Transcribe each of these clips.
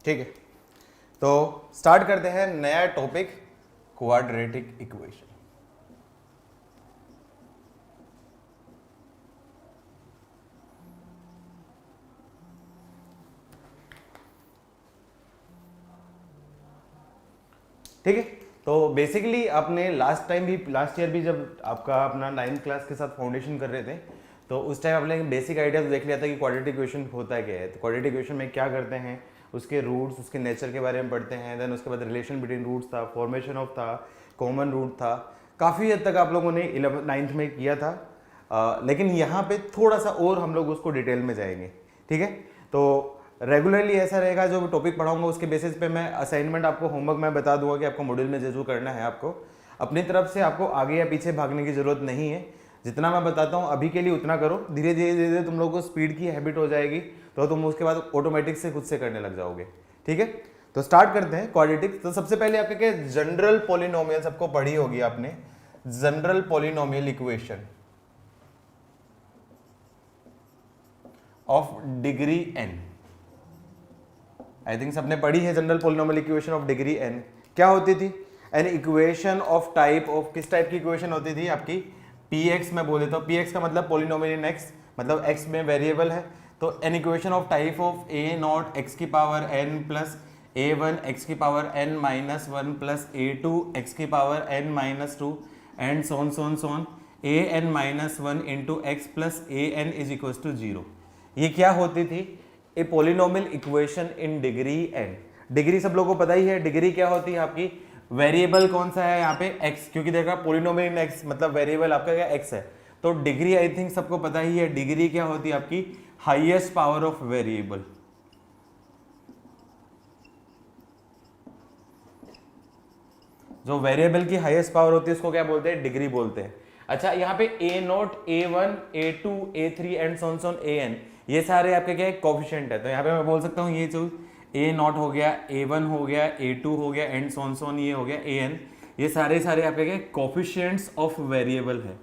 ठीक है, तो स्टार्ट करते हैं नया टॉपिक, क्वाड्रेटिक इक्वेशन। ठीक है, तो बेसिकली आपने लास्ट ईयर भी जब आपका अपना 9th क्लास के साथ फाउंडेशन कर रहे थे, तो उस टाइम आपने बेसिक आइडिया तो देख लिया था कि क्वाड्रेटिक इक्वेशन होता है क्या है। तो क्वाड्रेटिक इक्वेशन में क्या करते हैं, उसके रूट्स, उसके नेचर के बारे में पढ़ते हैं। देन उसके बाद रिलेशन बिटवीन रूट्स था, फॉर्मेशन ऑफ था, कॉमन रूट था, काफ़ी हद तक आप लोगों ने 9th में किया था। लेकिन यहाँ पे थोड़ा सा और हम लोग उसको डिटेल में जाएंगे। ठीक है, तो रेगुलरली ऐसा रहेगा, जो टॉपिक पढ़ाऊंगा उसके बेसिस पे मैं असाइनमेंट आपको, होमवर्क मैं बता दूंगा कि आपको मॉड्यूल में जो करना है। आपको अपनी तरफ से आपको आगे या पीछे भागने की जरूरत नहीं है। जितना मैं बताता हूँ अभी के लिए उतना करो, धीरे धीरे तुम लोगों को स्पीड की हैबिट हो जाएगी, तो तुम उसके बाद ऑटोमेटिक से खुद से करने लग जाओगे। ठीक है, तो स्टार्ट करते हैं क्वाड्रेटिक। तो सबसे पहले आपके क्या, जनरल पॉलिनोमियल सबको पढ़ी होगी आपने, general polynomial equation of degree n। I think सबने पढ़ी है general polynomial equation of degree n। क्या होती थी, N equation of type of, किस टाइप की इक्वेशन होती थी आपकी, px में बोल देता हूँ। px का मतलब पॉलिनोमियल इन x, मतलब x में वेरिएबल है। तो an equation of type of a naught x की power n plus a1 x की power n minus 1 plus a2 x की power n minus 2 and so on a n minus 1 इंटू x plus a n is equal to 0। ये क्या होती थी, a polynomial equation in degree n। Degree सब लोगों को पता ही है, डिग्री क्या होती है आपकी, वेरिएबल कौन सा है यहाँ पे x, क्योंकि देखा पोलिनोमियल इन x मतलब वेरिएबल आपका क्या x है। तो डिग्री आई थिंक सबको पता ही है, डिग्री क्या होती है आपकी, हाईएस्ट पावर ऑफ वेरिएबल। जो वेरिएबल की हाईएस्ट पावर होती है उसको क्या बोलते हैं, डिग्री बोलते हैं। अच्छा, यहाँ पे a nought, a1, a2, a3 and so on an, ये सारे आपके क्या है, कोफिशिएंट है। तो यहाँ पे मैं बोल सकता हूँ ये जो a नॉट हो गया, a1 हो गया, a2 हो गया एंड सोन ये हो गया an, ये सारे आपके क्या, कोफिशिएंट्स ऑफ वेरिएबल है।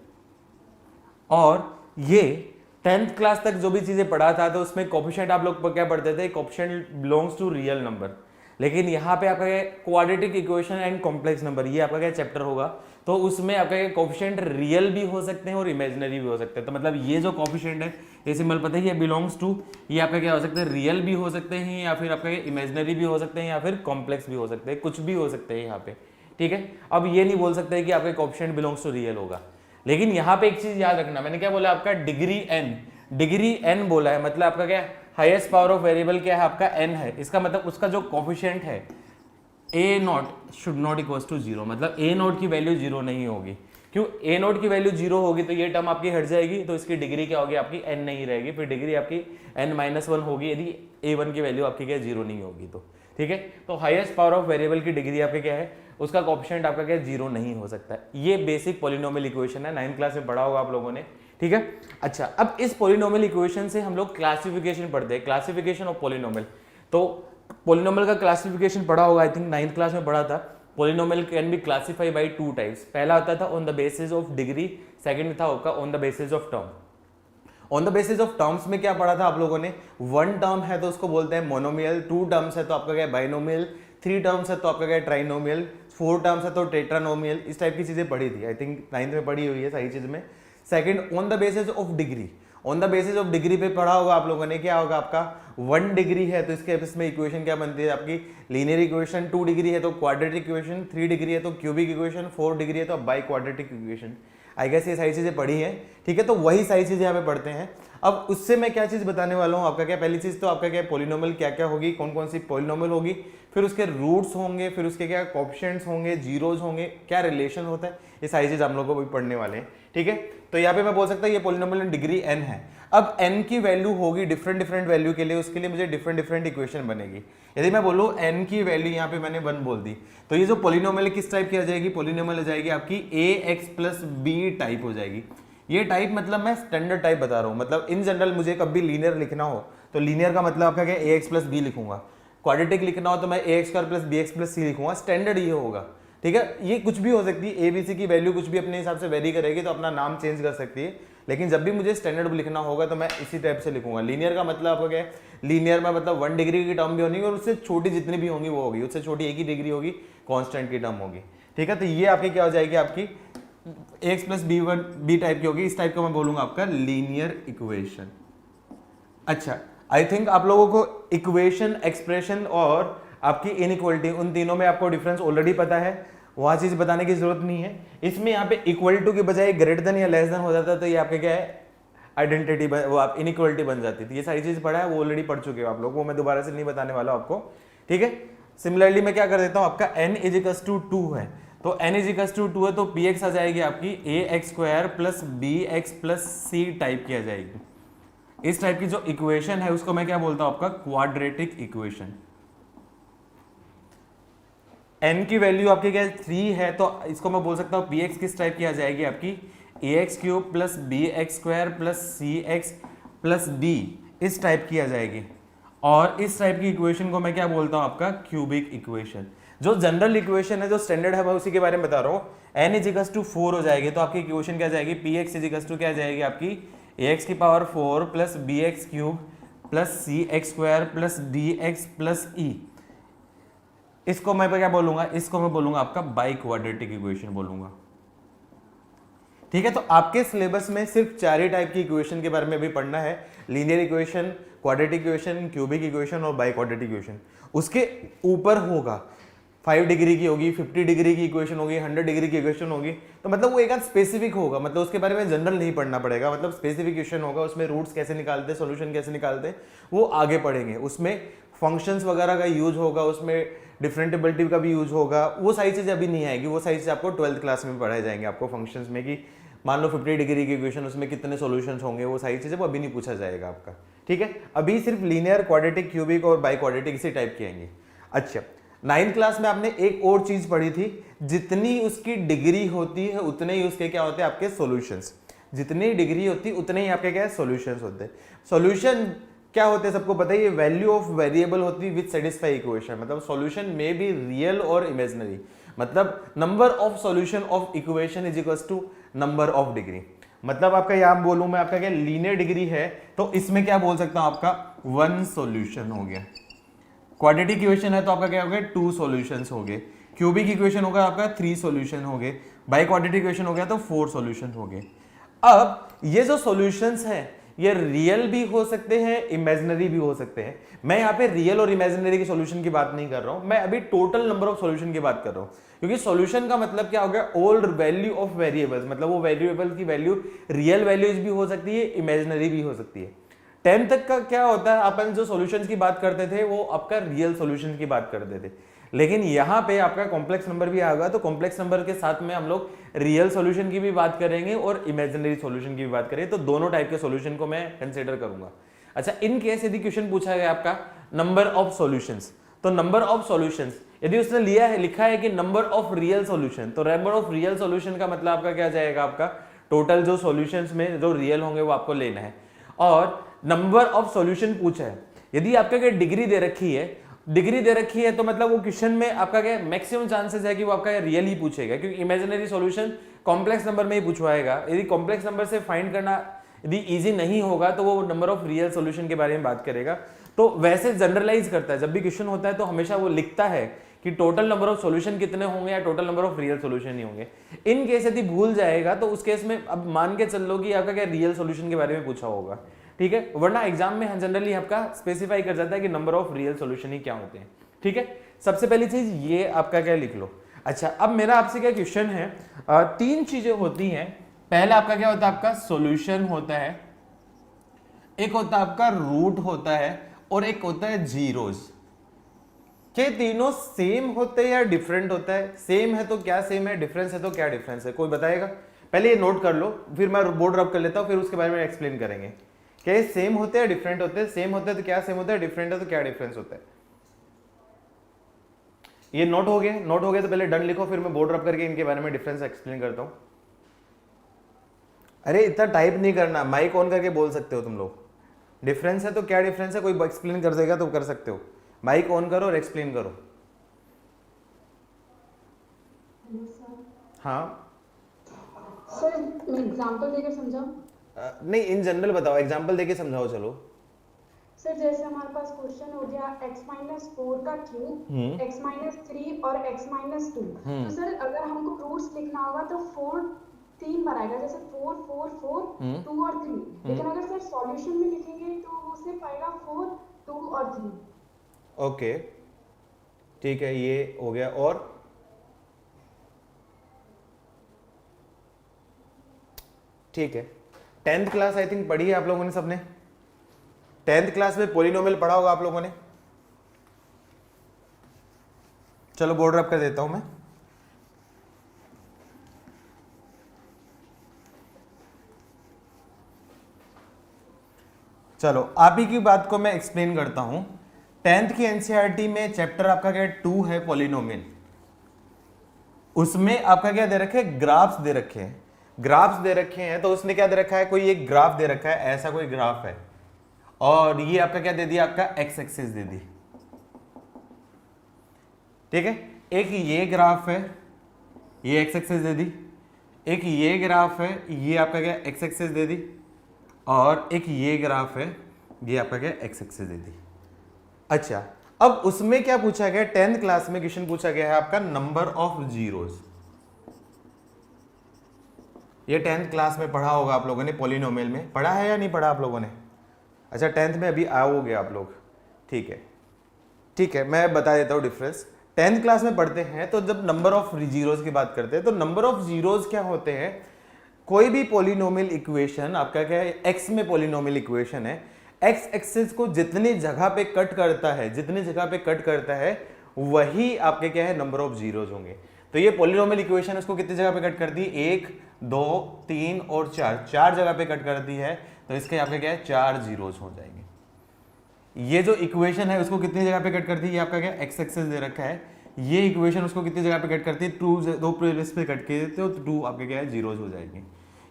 और ये 10th क्लास तक जो भी चीजें पढ़ा था, तो उसमें कोफिशिएंट आप लोग क्या पढ़ते थे, coefficient belongs to real number. लेकिन यहाँ पे आपका क्या, quadratic equation and complex number, ये आपका क्या चैप्टर होगा, तो उसमें आपका क्या, कोफिशिएंट रियल भी हो सकते हैं और इमेजिनरी भी हो सकते हैं। तो मतलब ये जो कोफिशिएंट है, ये सिंबल पता है, ये बिलोंग्स टू, ये आपका क्या हो सकता है, रियल भी हो सकते हैं, या फिर आपका इमेजिनरी भी हो सकते हैं, या फिर कॉम्प्लेक्स भी हो सकते हैं, कुछ भी हो सकते हैं यहाँ पे। ठीक है, अब ये नहीं बोल सकते कि आपका कोफिशिएंट बिलोंग्स टू रियल होगा। लेकिन यहाँ पे एक चीज याद रखना, मैंने क्या बोला, आपका डिग्री n, डिग्री n बोला है, मतलब आपका क्या, हाईएस्ट पावर ऑफ वेरिएबल क्या है आपका n है। इसका मतलब उसका जो कोफिशिएंट है a nought should not equal to 0, मतलब a नॉट की वैल्यू 0 नहीं होगी। क्यों, a नॉट की वैल्यू 0 होगी तो ये टर्म आपकी हट जाएगी, तो इसकी डिग्री क्या होगी आपकी, n नहीं रहेगी, फिर डिग्री आपकी n-1 होगी यदि a1 की वैल्यू आपकी क्या, 0 नहीं होगी तो। ठीक है, तो हाईएस्ट पावर ऑफ वेरिएबल की डिग्री आपके क्या है, उसका कोफिशिएंट आपका क्या, 0 नहीं हो सकता है। ये बेसिक पॉलिनोमियल इक्वेशन है, 9th क्लास में पढ़ा होगा आप लोगों ने। ठीक है, अच्छा, अब इस पॉलिनोमियल इक्वेशन से हम लोग क्लासिफिकेशन पढ़ते हैं, क्लासिफिकेशन ऑफ पॉलिनोमियल। तो पॉलिनोमियल का क्लासिफिकेशन पढ़ा होगा, आई थिंक 9th क्लास में पढ़ा था। Polynomial can be classify by 2 types. पहला होता था on the basis of degree, second था आपका on the basis of term. On the basis of terms में क्या पढ़ा था आप लोगों ने, 1 टर्म है तो उसको बोलते हैं मोनोमियल, 2 टर्म्स है तो आपका क्या, बाइनोमियल, 3 टर्म्स है तो आपका क्या, ट्राइनोमियल, 4 टर्म्स है तो टेट्रानोमियल। इस टाइप की चीजें पढ़ी थी, आई थिंक 9th में पढ़ी हुई है सारी चीज में। Second, on the basis of degree, on the basis of degree पे पढ़ा होगा आप लोगों ने, क्या होगा आपका, 1 डिग्री है तो इसके इसमें इक्वेशन क्या बनती है आपकी, लीनियर इक्वेशन, 2 डिग्री है तो क्वाड्रेटिक इक्वेशन, 3 डिग्री है तो क्यूबिक इक्वेशन, 4 डिग्री है तो biquadratic equation. I guess ये सारी चीजें पढ़ी हैं। ठीक है, तो वही सारी चीजें यहाँ पे पढ़ते हैं। अब उससे मैं क्या चीज बताने वाला हूँ, आपका क्या, पहली चीज तो आपका क्या, पॉलिनोमियल क्या क्या होगी, कौन कौन सी पॉलिनोमियल होगी, फिर उसके रूट्स होंगे, फिर उसके क्या कोफिशिएंट्स होंगे, जीरोज होंगे, क्या रिलेशन होता है, ये सारी चीज हम लोग को भी पढ़ने वाले हैं। ठीक है, तो यहाँ पे मैं बोल सकता हूँ ये पॉलिनोमियल डिग्री n है। अब n की वैल्यू होगी डिफरेंट वैल्यू के लिए, उसके लिए मुझे डिफरेंट इक्वेशन बनेगी। यदि मैं बोलूँ n की वैल्यू यहाँ पे मैंने 1 बोल दी, तो ये जो पॉलिनोमियल किस टाइप की आ जाएगी, पॉलिनोमियल आ जाएगी आपकी ax प्लस b टाइप हो जाएगी। ये टाइप मतलब मैं स्टैंडर्ड टाइप बता रहा हूँ, मतलब इन जनरल मुझे कभी लीनियर लिखना हो तो लीनियर का मतलब आपका क्या, ax प्लस b लिखूंगा। क्वाड्रेटिक लिखना हो तो मैं ax square plus bx plus c लिखूंगा, स्टैंडर्ड ये होगा। ठीक है, ये कुछ भी हो सकती है, abc की वैल्यू कुछ भी अपने हिसाब से वेरी करेगी तो अपना नाम चेंज कर सकती है, लेकिन जब भी मुझे स्टैंडर्ड लिखना होगा तो मैं इसी टाइप से लिखूंगा। लीनियर का मतलब आपका क्या है, लीनियर में मतलब 1 डिग्री की टर्म भी होनी और उससे छोटी जितनी भी होंगी वो होगी, उससे छोटी एक ही डिग्री होगी, कांस्टेंट की टर्म होगी। ठीक है, तो ये आपकी क्या हो जाएगी, आपकी x plus b one b type की होगी। इस टाइप का मैं बोलूंगा आपका लीनियर इक्वेशन। अच्छा, आई थिंक आप लोगों को इक्वेशन, एक्सप्रेशन और आपकी इनइक्वलिटी, उन तीनों में आपको डिफरेंस ऑलरेडी पता है, वहां चीज बताने की जरूरत नहीं है। इसमें यहाँ पे इक्वल टू की बजाय ग्रेटर देन या लेस देन हो जाता है, तो ये आपके क्या है, आइडेंटिटी, वो आप इनइक्वलिटी बन जाती थी। ये सारी चीज पढ़ा है, वो ऑलरेडी पढ़ चुके हो आप लोग, वो मैं दोबारा से नहीं बताने वाला हूं आपको। ठीक है, सिमिलरली मैं क्या कर देता हूं, आपका n इजिकल्स टू 2 है, तो n इजिकल्स टू 2 है, तो px आ जाएगी आपकी ax² plus bx plus c type की आ जाएगी। इस टाइप की जो इक्वेशन है उसको मैं क्या बोलता हूं, आपका क्वाड्रेटिक इक्वेशन। n की वैल्यू आपकी क्या है, 3 है, तो इसको मैं बोल सकता हूं px किस टाइप की आ जाएगी, आपकी ax³ plus bx² plus cx plus d, इस टाइप की आ जाएगी। और इस टाइप की इक्वेशन को मैं क्या बोलता हूं, आपका क्यूबिक इक्वेशन। जो जनरल इक्वेशन है, जो स्टैंडर्ड है, मैं उसी के बारे में बता रहा हूं। n इजिकल्स टू 4 हो जाएगी, तो आपकी इक्वेशन क्या जाएगी, px इजिकल्स टू क्या जाएगी, आपकी ax की power 4 plus bx³ plus cx² plus dx plus e। इसको मैं क्या बोलूंगा, इसको मैं बोलूंगा आपका बाई क्वाड्रेटिक इक्वेशन बोलूंगा। ठीक है, तो आपके सिलेबस में सिर्फ 4 ही टाइप की इक्वेशन के बारे में भी पढ़ना है, linear equation, quadratic equation, cubic equation और बाई क्वाड्रेटिक इक्वेशन। उसके ऊपर होगा 5 डिग्री की होगी, 50 डिग्री की इक्वेशन होगी, 100 डिग्री की इक्वेशन होगी, तो मतलब वो एक आध स्पेसिफिक होगा, मतलब उसके बारे में जनरल नहीं पढ़ना पड़ेगा, मतलब स्पेसिफिक इक्वेशन होगा, उसमें रूट्स कैसे निकालते, सॉल्यूशन कैसे निकालते, वो आगे पढ़ेंगे। उसमें फंक्शंस वगैरह का यूज होगा, उसमें डिफरेंटेबिलिटी का भी यूज होगा, वो सारी चीजें अभी नहीं आएगी, वो सारी चीजें आपको 12th क्लास में पढ़ाए जाएंगे आपको फंक्शंस में, कि मान लो 50 डिग्री की इक्वेशन, उसमें कितने सॉल्यूशंस होंगे, वो सारी चीजें वो अभी नहीं पूछा जाएगा आपका। ठीक है, अभी सिर्फ लीनियर, क्वाड्रेटिक, क्यूबिक और बाई क्वाड्रेटिक इसी टाइप की आएंगे। अच्छा, 9th क्लास में आपने एक और चीज पढ़ी थी, जितनी उसकी डिग्री होती है उतने ही उसके क्या होते हैं, आपके सॉल्यूशंस। जितनी डिग्री होती है उतने ही आपके क्या है, सॉल्यूशंस होते हैं। सॉल्यूशन क्या होते हैं सबको पता है, ये वैल्यू ऑफ वेरिएबल होती है विद सेटिस्फाई इक्वेशन, मतलब सॉल्यूशन में भी रियल और इमेजिनरी, मतलब number of solution of equation is equals to number of degree. मतलब आपका यहां बोलूं मैं, आपका क्या लीनियर डिग्री है, तो इसमें क्या बोल सकता हूं, आपका 1 सॉल्यूशन हो गया। क्वाड्रेटिक इक्वेशन है तो आपका क्या हो गया, 2 सॉल्यूशंस हो गए। क्यूबिक इक्वेशन होगा आपका 3 सॉल्यूशन हो गए। बाई क्वाड्रेटिक इक्वेशन हो गया तो 4 सॉल्यूशन हो गए। अब ये जो सॉल्यूशंस हैं ये रियल भी हो सकते हैं, इमेजिनरी भी हो सकते हैं। मैं यहाँ पे रियल और इमेजिनरी के सॉल्यूशन की बात नहीं कर रहा हूं, मैं अभी टोटल नंबर ऑफ सॉल्यूशन की बात कर रहा हूं, क्योंकि सॉल्यूशन का मतलब क्या हो गया, ऑल वैल्यू ऑफ वेरिएबल्स, मतलब वो वेरिएबल की वैल्यू रियल वैल्यूज भी हो सकती है, इमेजिनरी भी हो सकती है। 10 तक का क्या होता है, अपन जो सॉल्यूशंस की बात करते थे वो आपका रियल सॉल्यूशन की बात करते थे, लेकिन यहां पे आपका कॉम्प्लेक्स नंबर भी आएगा, तो कॉम्प्लेक्स नंबर के साथ में हम लोग रियल सॉल्यूशन की भी बात करेंगे और इमेजिनरी सॉल्यूशन की भी बात करेंगे, तो दोनों टाइप के सॉल्यूशन को मैं कंसीडर करूंगा। अच्छा, इन केस यदि क्वेश्चन पूछा गया आपका नंबर ऑफ सॉल्यूशंस, तो नंबर ऑफ सॉल्यूशंस यदि उसने लिया है, लिखा है कि नंबर ऑफ रियल सॉल्यूशन, तो नंबर ऑफ रियल सॉल्यूशन का मतलब आपका क्या जाएगा, आपका टोटल जो सॉल्यूशंस में जो रियल होंगे वो आपको लेना है। और नंबर ऑफ सॉल्यूशन पूछा है, यदि आपका क्या डिग्री दे रखी है, डिग्री दे रखी है, तो मतलब वो क्वेश्चन में आपका क्या मैक्सिमम चांसेस है कि वो आपका रियल ही पूछेगा, क्योंकि इमेजिनरी सॉल्यूशन कॉम्प्लेक्स नंबर में ही पूछवाएगा। यदि कॉम्प्लेक्स नंबर से फाइंड करना यदि इजी नहीं होगा तो वो नंबर ऑफ रियल सॉल्यूशन के बारे में बात करेगा। तो वैसे जनरलाइज करता है, जब भी क्वेश्चन होता है तो हमेशा वो लिखता है कि टोटल नंबर ऑफ सॉल्यूशन कितने होंगे या total number of real solution ही होंगे। इन केस यदि भूल जाएगा तो उस केस में अब मान के चल लो कि आपका क्या रियल सॉल्यूशन के बारे में पूछा होगा, ठीक है, वरना एग्जाम में जनरली आपका स्पेसिफाई कर जाता है कि नंबर ऑफ रियल सॉल्यूशन ही क्या होते हैं। ठीक है, सबसे पहली चीज ये आपका क्या लिख लो। अच्छा, अब मेरा आपसे क्या क्वेश्चन है, 3 चीजें होती हैं। पहला आपका क्या होता है, आपका सॉल्यूशन होता है, एक होता है आपका रूट होता है, और एक होता है जीरोज। क्या तीनों सेम होते हैं या डिफरेंट होता है? सेम है तो क्या सेम है, डिफरेंस है तो क्या डिफरेंस है, कोई बताएगा? पहले ये नोट कर लो, फिर मैं बोर्ड रब कर लेता हूं, फिर उसके बारे में एक्सप्लेन करेंगे। क्या ये सेम होते हैं, डिफरेंट होते हैं? सेम होते हैं तो क्या सेम होता है, डिफरेंट है तो क्या डिफरेंस होता है? ये नोट हो गए? नोट हो गए तो पहले डन लिखो, फिर मैं बोर्ड रब करके इनके बारे में डिफरेंस एक्सप्लेन करता हूं। अरे इतना टाइप नहीं करना, माइक ऑन करके बोल सकते हो तुम लोग। डिफरेंस है तो क्या डिफरेंस है, कोई एक्सप्लेन कर देगा तो कर सकते हो। माइक ऑन करो और एक्सप्लेन करो। हाँ सर, मैं एग्जांपल देकर समझाऊं? नहीं, इन जनरल बताओ, एग्जांपल देके समझाओ। चलो सर जैसे हमारे पास क्वेश्चन हो गया x-4 का क्यूब, x-3 और x-2। तो सर अगर हमको रूट्स लिखना होगा तो 4 3 बार आएगा, जैसे 4 4 4 2 और 3। लेकिन अगर सर सॉल्यूशन में लिखेंगे तो वो सिर्फ आएगा 4 2 और 3। ओके ठीक है, ये हो गया। और ठीक है, 10th क्लास आई थिंक पढ़ी है आप लोगों ने सबने। 10th क्लास में पॉलिनोमियल पढ़ा होगा आप लोगों ने। चलो बोर्ड रब कर देता हूं मैं। चलो आप ही की बात को मैं एक्सप्लेन करता हूं। 10th की एनसीईआरटी में चैप्टर आपका क्या 2 है, पॉलिनोमियल। उसमें आपका क्या दे रखे हैं, ग्राफ्स दे रखे हैं। ग्राफ्स दे रखे हैं तो उसने क्या दे रखा है, कोई एक ग्राफ दे रखा है, ऐसा कोई ग्राफ है, और ये आपका क्या दे दिया, आपका एक्स एक्सिस दे दी। ठीक है, एक ये ग्राफ है, ये एक्स एक्सिस दे दी। एक ये ग्राफ है, ये आपका क्या एक्स एक्सिस दे दी। और एक ये ग्राफ है, ये आपका क्या एक्स एक्सिस दे दी। अच्छा, अब उसमें क्या पूछा गया, 10th क्लास में क्वेश्चन पूछा गया है आपका नंबर ऑफ जीरोज। ये 10th क्लास में पढ़ा होगा आप लोगों ने, पॉलिनोमियल में पढ़ा है या नहीं पढ़ा आप लोगों ने। अच्छा 10th में अभी आओगे आप लोग, ठीक है ठीक है, मैं बता देता हूँ डिफरेंस। 10th क्लास में पढ़ते हैं तो जब नंबर ऑफ जीरोज की बात करते हैं तो नंबर ऑफ जीरोज क्या होते हैं, कोई भी पॉलिनोमियल इक्वेशन आपका क्या है, एक्स में पॉलिनोमियल इक्वेशन है, एक्स एक्सिस को जितनी जगह पे कट करता है, जितनी जगह पे कट करता है वही आपके क्या है नंबर ऑफ जीरोज होंगे। तो ये पॉलिनोमियल इक्वेशन उसको कितनी जगह पे कट करती है, 1 2 3 और 4 जगह पे कट करती है। तो इसके आपके क्या है 4 जीरोज हो जाएंगे। ये जो इक्वेशन है उसको कितनी जगह पे कट करती है, ये आपका क्या एक्स एक्सिस दे रखा है। ये इक्वेशन उसको कितनी जगह पे कट करती है, 2 प्लेस पे कट के देते हो तो 2 आपके क्या है जीरोज हो जाएंगे।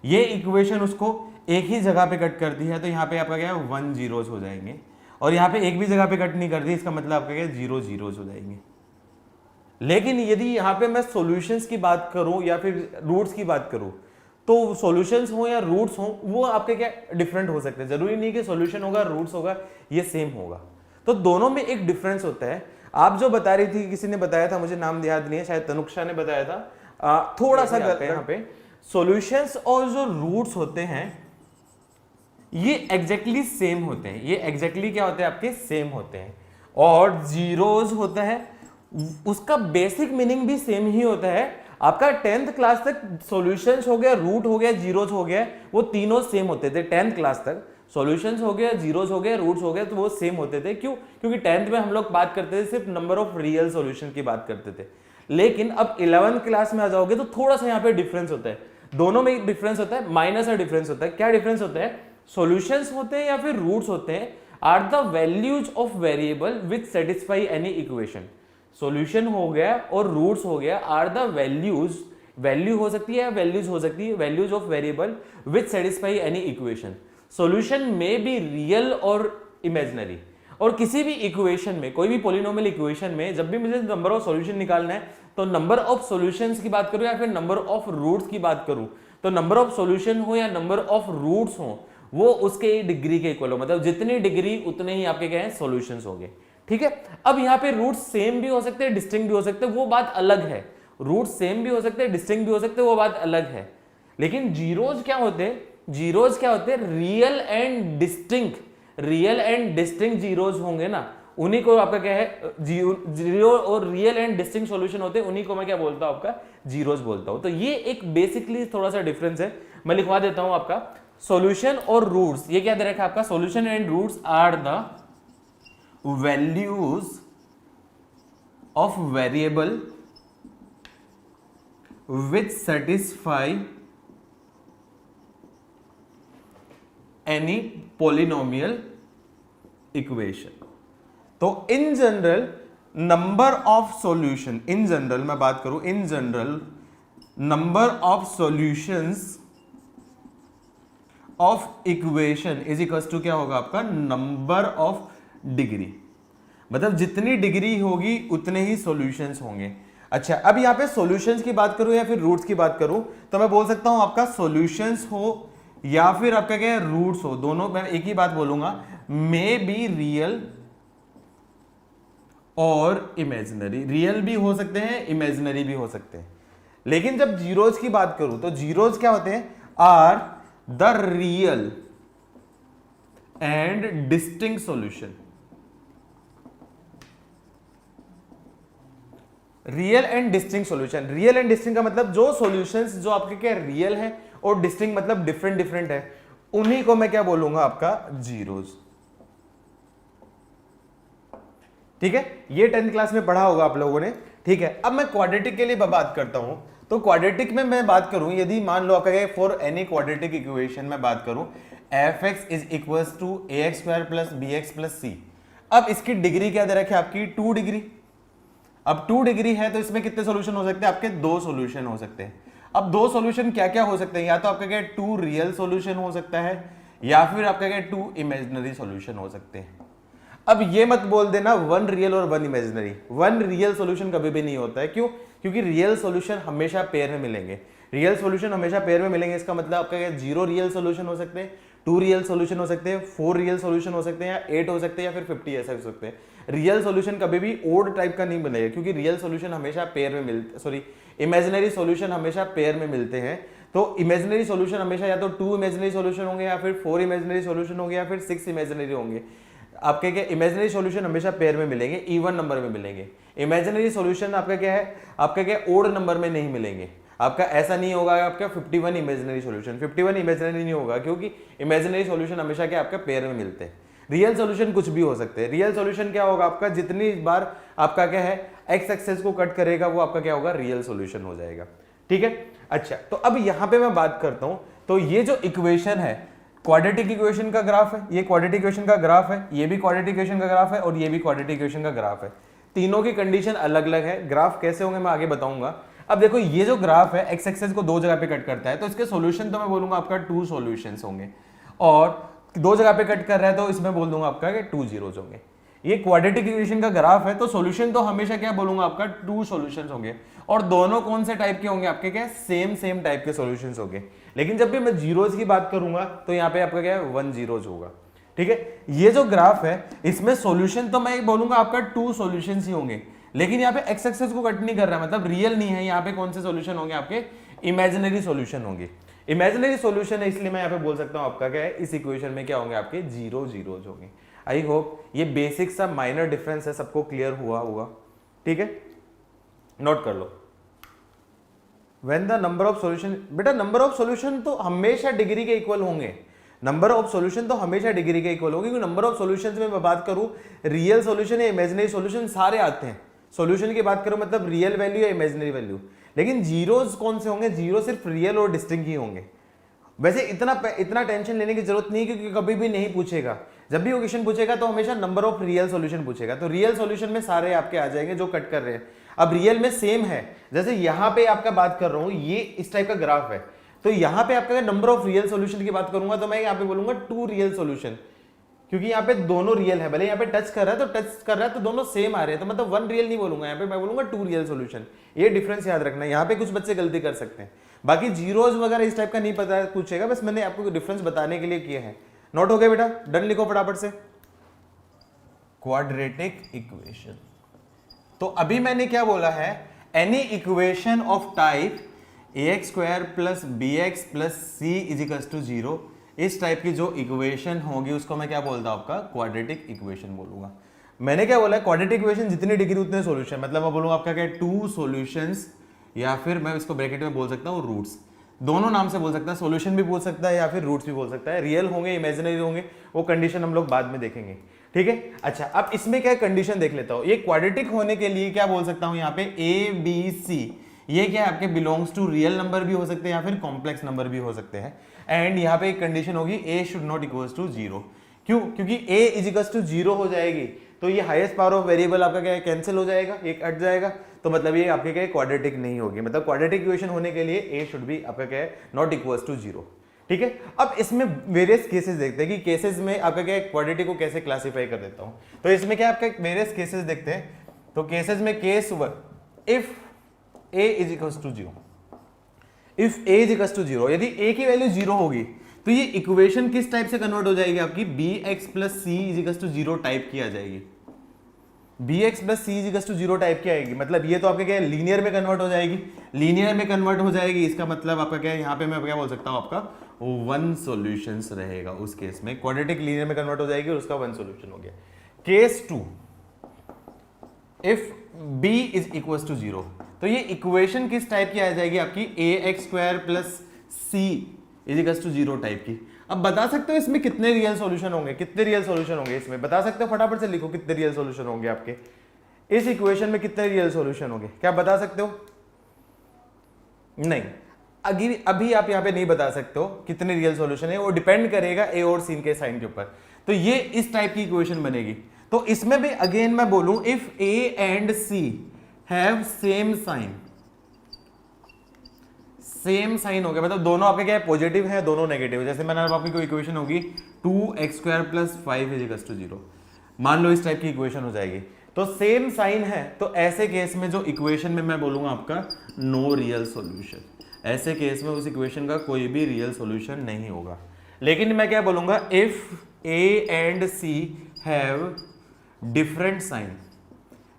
ये इक्वेशन उसको एक ही जगह पे कट करती है तो यहाँ पे आपका क्या है 1 जीरोज हो जाएंगे। और यहाँ पे एक भी जगह पे कट नहीं करती, इसका मतलब आपका क्या 0 जीरोज हो जाएंगे। लेकिन यदि यहाँ पे मैं सॉल्यूशंस की बात करूं या फिर रूट्स की बात करूं, तो सॉल्यूशंस हो या रूट्स हो वो आपके क्या डिफरेंट हो सकते हैं। जरूरी नहीं कि सॉल्यूशन होगा रूट्स होगा ये सेम होगा, तो दोनों में एक डिफरेंस होता है। आप जो बता रही थी, किसी ने बताया था, मुझे नाम याद नहीं है, शायद तनुक्षा ने बताया था, थोड़ा सा यहाँ पे सॉल्यूशंस और जो रूट्स होते हैं ये एग्जैक्टली सेम होते हैं। ये एग्जैक्टली क्या होते हैं, आपके सेम होते हैं। और जीरोज होता है उसका बेसिक मीनिंग भी सेम ही होता है। आपका 10th क्लास तक सॉल्यूशंस हो गया, रूट हो गया, जीरोज हो गया, वो तीनों सेम होते थे 10th क्लास तक। सॉल्यूशंस हो गया, जीरोज हो गया, रूट्स हो गया, तो वो सेम होते थे। क्यों? क्योंकि 10th में हम लोग बात करते थे सिर्फ नंबर ऑफ रियल सॉल्यूशन की बात करते थे। लेकिन अब 11th क्लास में आ जाओगे तो थोड़ा सा यहाँ पे डिफरेंस होता है। दोनों में एक डिफरेंस होता है, माइनस डिफरेंस होता है। क्या डिफरेंस होता है, सॉल्यूशंस होते हैं या फिर रूट्स होते हैं are the values of variable which satisfy any equation. Solution हो गया और रूट्स हो गया आर द वैल्यूज, वैल्यू हो सकती है या वैल्यूज हो सकती है, values of variable which satisfy any equation. Solution में भी रियल और इमेजिनरी। और किसी भी इक्वेशन में, कोई भी पॉलिनोमियल इक्वेशन में जब भी मुझे नंबर ऑफ सॉल्यूशन निकालना है तो नंबर ऑफ सॉल्यूशंस की बात करूं या फिर नंबर ऑफ रूट्स की बात करूं, तो नंबर ऑफ सॉल्यूशन हो या नंबर ऑफ रूट्स हो वो उसके डिग्री के इक्वल हो। मतलब जितनी डिग्री उतने ही आपके क्या है सॉल्यूशंस होंगे। ठीक है, अब यहाँ पे रूट्स सेम भी हो सकते हैं, डिस्टिंक्ट भी हो सकते हैं, वो बात अलग है। रूट्स सेम भी हो सकते हैं, डिस्टिंक्ट भी हो सकते हैं, वो बात अलग है। लेकिन जीरोज क्या होते हैं, जीरोज क्या होते हैं, real and distinct, real and distinct zeros होंगे ना, उन्हीं को आपका क्या है जीरो और रियल एंड डिस्टिंक्ट सॉल्यूशन होते हैं, उन्हीं को मैं क्या बोलता हूं, आपका जीरोज बोलता हूं। तो ये एक बेसिकली थोड़ा सा डिफरेंस है। मैं लिखवा देता हूं आपका सॉल्यूशन और रूट्स। ये क्या दे रखा है आपका, solution and roots are the values of variable which satisfy any polynomial equation. तो in general number of solution, in general मैं बात करूं, in general number of solutions of equation is equal to क्या होगा आपका, नंबर ऑफ डिग्री। मतलब जितनी degree होगी उतने ही सॉल्यूशंस होंगे। अच्छा, अब यहां पे सॉल्यूशंस की बात करूं या फिर रूट्स की बात करूं तो मैं बोल सकता हूं आपका सॉल्यूशंस हो या फिर आपका क्या है रूट्स हो, दोनों मैं एक ही बात बोलूंगा, मे बी रियल और इमेजिनरी। रियल भी हो सकते हैं, इमेजिनरी भी हो सकते हैं। लेकिन जब जीरोज की बात करूं तो जीरोज क्या होते हैं, are the real and distinct solution. Real and distinct solution, real and distinct का मतलब जो सॉल्यूशंस जो आपके क्या रियल है और डिस्टिंक्ट मतलब डिफरेंट डिफरेंट है, उन्हीं को मैं क्या बोलूंगा आपका जीरोज। ठीक है, ये 10th क्लास में पढ़ा होगा आप लोगों ने। ठीक है, अब मैं क्वाड्रेटिक के लिए बात करता हूं। तो क्वाड्रेटिक में मैं बात करूं, यदि मान लो आपका फॉर एनी क्वाड्रेटिक इक्वेशन में बात करूं, f(x) is equals to ax² plus bx plus c। अब इसकी डिग्री क्या दे रखी है आपकी 2 डिग्री। अब 2 डिग्री है तो इसमें कितने सॉल्यूशन हो सकते हैं आपके, 2 सॉल्यूशन हो सकते हैं। अब 2 सॉल्यूशन क्या क्या हो सकते हैं, या तो आपका क्या 2 रियल सॉल्यूशन हो सकता है, या फिर आपका क्या 2 इमेजिनरी सॉल्यूशन हो सकते हैं। अब ये मत बोल देना 1 रियल और 1 इमेजिनरी। 1 रियल सॉल्यूशन कभी भी नहीं होता है, क्यों, क्योंकि रियल सॉल्यूशन हमेशा पेयर में मिलेंगे। रियल सॉल्यूशन हमेशा पेयर में मिलेंगे, इसका मतलब आपका क्या 0 रियल सॉल्यूशन हो सकते हैं, 2 रियल सॉल्यूशन हो सकते हैं, 4 रियल सॉल्यूशन हो सकते हैं, या 8 हो सकते हैं, या फिर 50 ऐसा हो सकते हैं। रियल सॉल्यूशन कभी भी ओड टाइप का नहीं मिलेगा, क्योंकि रियल सॉल्यूशन हमेशा पेयर में मिलते, सॉरी इमेजिनरी सॉल्यूशन हमेशा पेयर में मिलते हैं। तो इमेजिनरी सॉल्यूशन हमेशा या तो 2 इमेजिनरी सॉल्यूशन होंगे, या फिर 4 इमेजिनरी सॉल्यूशन होंगे, या फिर 6 इमेजिनरी होंगे। आपके क्या इमेजिनरी सॉल्यूशन हमेशा पेयर में मिलेंगे, इवन नंबर में मिलेंगे। इमेजिनरी सॉल्यूशन आपका क्या है, आपका क्या ओड नंबर में नहीं मिलेंगे। आपका ऐसा नहीं होगा आपका 51 इमेजिनरी सॉल्यूशन, 51 इमेजिनरी नहीं होगा, क्योंकि इमेजिनरी सॉल्यूशन हमेशा क्या आपके पेयर में मिलते हैं। रियल सॉल्यूशन कुछ भी हो सकते हैं। रियल सॉल्यूशन क्या होगा आपका, जितनी बार आपका क्या है एक्स एक्सेस को कट करेगा वो आपका क्या होगा, रियल सॉल्यूशन हो जाएगा। ठीक है, अच्छा तो अब यहां पे मैं बात करता हूं, तो ये जो इक्वेशन है क्वाड्रेटिक इक्वेशन का ग्राफ है, ये क्वाड्रेटिक इक्वेशन का ग्राफ है, ये भी क्वाड्रेटिक इक्वेशन का ग्राफ है, और ये भी क्वाड्रेटिक इक्वेशन का ग्राफ है। तीनों की कंडीशन अलग अलग है। ग्राफ कैसे होंगे मैं आगे बताऊंगा। अब देखो ये जो ग्राफ है एक्स एक्सेस को 2 जगह पे कट करता है, तो इसके सॉल्यूशन तो मैं बोलूंगा आपका 2 सॉल्यूशंस होंगे, और 2 जगह पे कट कर रहा है तो इसमें बोल दूंगा आपका कि 2 जीरोज होंगे। ये क्वाड्रेटिक इक्वेशन का ग्राफ है, तो सॉल्यूशन तो हमेशा क्या बोलूंगा आपका 2 सॉल्यूशंस होंगे, और दोनों कौन से टाइप के होंगे आपके क्या सेम टाइप के सॉल्यूशंस होंगे। लेकिन जब भी मैं जीरोज की बात करूंगा तो यहाँ पे आपका क्या है 1 जीरोज होगा। ठीक है, ये जो ग्राफ है इसमें सॉल्यूशन तो मैं बोलूंगा आपका 2 सॉल्यूशंस ही होंगे, लेकिन यहाँ पे एक्स एक्सेस को कट नहीं कर रहा, मतलब रियल नहीं है। यहाँ पे कौन से सॉल्यूशन होंगे आपके, इमेजिनरी सॉल्यूशन होंगे। इमेजिनरी सॉल्यूशन है, इसलिए मैं यहाँ पे बोल सकता हूँ आपका क्या है इस इक्वेशन में क्या होंगे आपके 0 जीरोज होंगे। आई होप ये बेसिक सा माइनर डिफरेंस है सबको क्लियर हुआ होगा। ठीक है, नोट कर लो। When the number of solution, बेटा नंबर ऑफ सॉल्यूशन तो हमेशा डिग्री के इक्वल होंगे। नंबर ऑफ सॉल्यूशन तो हमेशा डिग्री के इक्वल होंगे, क्योंकि नंबर ऑफ सॉल्यूशंस में मैं बात करूं रियल सॉल्यूशन या इमेजिनरी सॉल्यूशन सारे आते हैं। सॉल्यूशन की बात करूं मतलब रियल वैल्यू या इमेजिनरी वैल्यू, लेकिन जीरोज कौन से होंगे, जीरो सिर्फ रियल और डिस्टिंक्ट ही होंगे। वैसे इतना टेंशन लेने की जरूरत नहीं, क्योंकि कभी भी नहीं पूछेगा। जब भी वो क्वेश्चन पूछेगा तो हमेशा नंबर ऑफ रियल सॉल्यूशन पूछेगा, तो रियल सॉल्यूशन में सारे आपके आ जाएंगे जो कट कर रहे हैं। अब रियल में सेम है, जैसे यहां पे आपका बात कर रहा हूं, ये इस टाइप का ग्राफ है, तो यहां पे आपका नंबर ऑफ रियल सॉल्यूशन की बात करूंगा तो मैं यहां पे बोलूंगा 2 रियल सॉल्यूशन, क्योंकि यहाँ पे दोनों रियल है। भले यहाँ पे टच कर रहा है तो दोनों सेम आ रहे हैं, तो मतलब 1 रियल नहीं बोलूंगा, यहाँ पे मैं बोलूंगा 2 रियल सॉल्यूशन। ये डिफरेंस याद रखना है, यहाँ पे कुछ बच्चे गलती कर सकते हैं। बाकी जीरोज वगैरह इस टाइप का नहीं पता पूछेगा, बस मैंने आपको डिफरेंस बताने के लिए किया है। नोट हो गया बेटा, डन लिखो फटाफट से। क्वाड्रेटिक इक्वेशन, तो अभी मैंने क्या बोला है, any equation of type ax² plus bx plus c is equals to 0, इस टाइप की जो इक्वेशन होगी उसको मैं क्या बोलता हूं आपका क्वाड्रेटिक इक्वेशन बोलूंगा। मैंने क्या बोला है, क्वाड्रेटिक इक्वेशन जितनी डिग्री उतने सॉल्यूशन, मतलब मैं बोलूंगा आपका क्या 2 सॉल्यूशंस, या फिर मैं इसको ब्रैकेट में बोल सकता हूँ रूट्स। दोनों नाम से बोल सकता है, सॉल्यूशन भी बोल सकता है या फिर रूट्स भी बोल सकता है। रियल होंगे इमेजिनरी होंगे वो कंडीशन हम लोग बाद में देखेंगे। ठीक है, अच्छा अब इसमें क्या कंडीशन देख लेता हूं। ये क्वाड्रेटिक होने के लिए क्या बोल सकता हूं यहाँ पे a b c, ये क्या है आपके बिलोंग्स टू रियल नंबर भी हो सकते हैं या फिर कॉम्प्लेक्स नंबर भी हो सकते हैं। एंड यहाँ पे एक कंडीशन होगी a should not equals to 0। क्यों, क्योंकि a इज इक्वल्स टू 0 हो जाएगी तो ये हाईएस्ट पावर ऑफ वेरिएबल आपका क्या है कैंसिल हो जाएगा, एक हट जाएगा, तो मतलब ये आपके क्या क्वाड्रेटिक नहीं होगी। मतलब क्वाड्रेटिक इक्वेशन होने के लिए a शुड बी आपका क्या है नॉट इक्वल्स टू 0। ठीक है, अब इसमें वेरियस केसेस देखते हैं कि केसेस में आपका क्या क्वाड्रेटिक को कैसे क्लासिफाई कर देता हूं। तो इसमें क्या आपका वेरियस केसेस देखते हैं। तो केसेस में case 1, if a is equals to 0, if a is equals to 0, यदि a की वैल्यू 0 होगी तो ये इक्वेशन किस टाइप से कन्वर्ट हो जाएगी आपकी, b x plus c is equals to zero type की आ जाएगी। B x plus c is equals to zero type की आएगी, मतलब ये तो आपका क्या है, लीनियर में कन्वर्ट हो जाएगी। लीनियर में कन्वर्ट हो जाएगी, इसका मतलब आपका क्या है, यहाँ पे मैं क्या बोल सकता हूँ, आपका वन सॉल्यूशंस रहेगा उस केस में। क्वाड्रेटिक लीनियर में कन्वर्ट हो जाएगी और उसका वन सॉल्यूशन हो गया। Case 2, if b is equal to zero, तो ये इक्वेशन किस टाइप की आ जाएगी आपकी, a x square plus c is equal to zero type की। अब बता सकते हो इसमें कितने रियल सॉल्यूशन होंगे, कितने रियल सॉल्यूशन होंगे इसमें, बता सकते हो, फटाफट से लिखो कितने रियल सॉल्यूशन होंगे आपके इस इक्वेशन में, कितने रियल सॉल्यूशन होंगे, क्या बता सकते हो? नहीं, अभी आप यहाँ पे नहीं बता सकते हो कितने रियल सॉल्यूशन है, वो डिपेंड करेगा ए और सी के साइन के ऊपर। तो ये इस टाइप की इक्वेशन बनेगी। तो इसमें भी अगेन मैं बोलूं, if a and c have same sign, same sign हो गया, मतलब दोनों आपके क्या है, पॉजिटिव है, दोनों नेगेटिव है। जैसे मैंने आपकी कोई इक्वेशन होगी 2x² + 5 = 0, मान लो इस टाइप की इक्वेशन हो जाएगी, तो सेम साइन है, तो ऐसे केस में जो इक्वेशन में मैं बोलूंगा आपका नो रियल सॉल्यूशन, ऐसे केस में उस इक्वेशन का कोई भी रियल सॉल्यूशन नहीं होगा। लेकिन मैं क्या बोलूंगा, if a and c have different sign,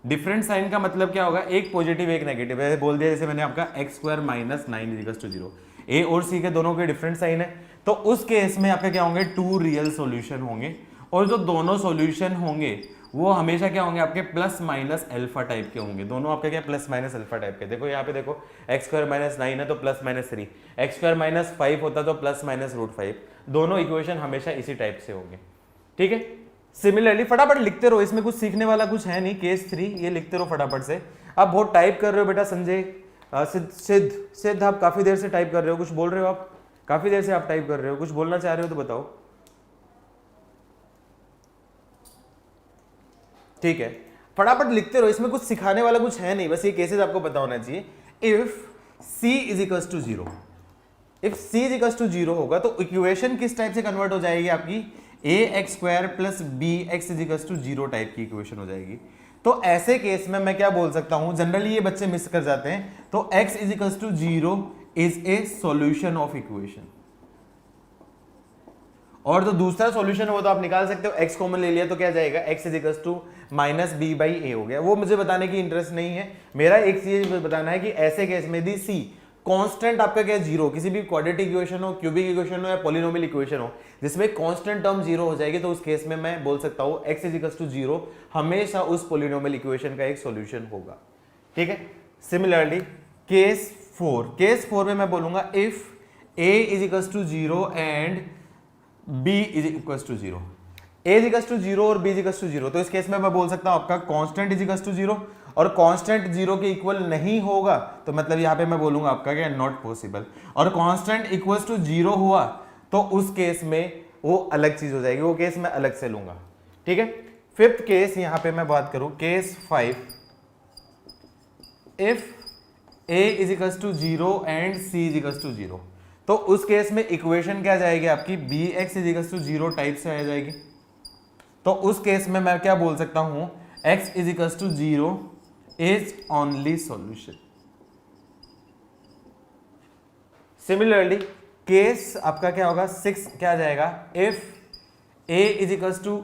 different sign का मतलब क्या होगा, एक पॉजिटिव एक नेगेटिव है, बोल दिया जैसे मैंने आपका x² - 9 = 0, ए और सी के दोनों के डिफरेंट साइन है, तो उस केस में आपके क्या होंगे, टू रियल सॉल्यूशन होंगे, और जो दोनों सॉल्यूशन होंगे वो हमेशा क्या होंगे, आपके प्लस माइनस अल्फा टाइप के होंगे, दोनों आपके क्या प्लस माइनस अल्फा टाइप के। देखो यहाँ पे देखो, x² - 9 है तो प्लस माइनस 3, x² - 5 होता तो प्लस माइनस √5, दोनों इक्वेशन हमेशा इसी टाइप से होंगे। ठीक है, सिमिलरली फटाफट लिखते रहो, इसमें कुछ सीखने वाला कुछ है नहीं। केस 3 ये लिखते रहो फटाफट से। आप बहुत टाइप कर रहे हो बेटा, संजय, सिद्ध आप काफी देर से टाइप कर रहे हो, कुछ बोल रहे हो आप, काफी देर से आप टाइप कर रहे हो, कुछ बोलना चाह रहे हो तो बताओ। ठीक है, फटाफट लिखते रहो, इसमें कुछ सिखाने वाला कुछ है नहीं, बस ये केसेस आपको पता होना चाहिए। If c is equal to zero, if c is equal to zero होगा तो इक्वेशन किस टाइप से कन्वर्ट हो जाएगी आपकी, ax² + bx is equal to zero type की इक्वेशन हो जाएगी। तो ऐसे केस में मैं क्या बोल सकता हूं, जनरली ये बच्चे मिस कर जाते हैं, तो x is equal to zero is a solution of equation. और जो दूसरा सॉल्यूशन हो तो आप निकाल सकते हो, x कॉमन ले लिया तो क्या जाएगा, x is equal to -b/a हो गया। वो मुझे बताने की इंटरेस्ट नहीं है, मेरा एक चीज बताना है कि ऐसे केस में यदि c कांस्टेंट आपका क्या जीरो, किसी भी क्वाड्रेटिक इक्वेशन हो, क्यूबिक इक्वेशन हो या पॉलिनोमियल इक्वेशन हो जिसमें कांस्टेंट टर्म जीरो हो जाएगी, तो उस केस में मैं बोल सकता हूं x is equal to zero हमेशा उस पॉलिनोमियल इक्वेशन का एक सॉल्यूशन होगा। ठीक है, सिमिलरली केस 4 में मैं बोलूंगा if a is equal to zero and b is equal to zero, a is equal to zero और b is equal to zero, तो इस केस में मैं बोल सकता हूं आपका constant is equal to zero, और कांस्टेंट जीरो के इक्वल नहीं होगा तो मतलब यहां पे मैं बोलूंगा आपका क्या, नॉट पॉसिबल। और कांस्टेंट इक्वल्स टू जीरो हुआ तो उस केस में वो अलग चीज हो जाएगी, वो केस मैं अलग से लूंगा। ठीक है, फिफ्थ केस यहां पे मैं बात करूं, case 5, if a is equal to zero and c is equal to zero, तो उस केस में इक्वेशन क्या जाएगी आपकी, bx is equal to zero type से आ जाएगी। तो उस केस में मैं क्या बोल सकता हूं, x is equal to zero is only solution. Similarly case आपका क्या होगा, 6 क्या जाएगा, if a is equal to,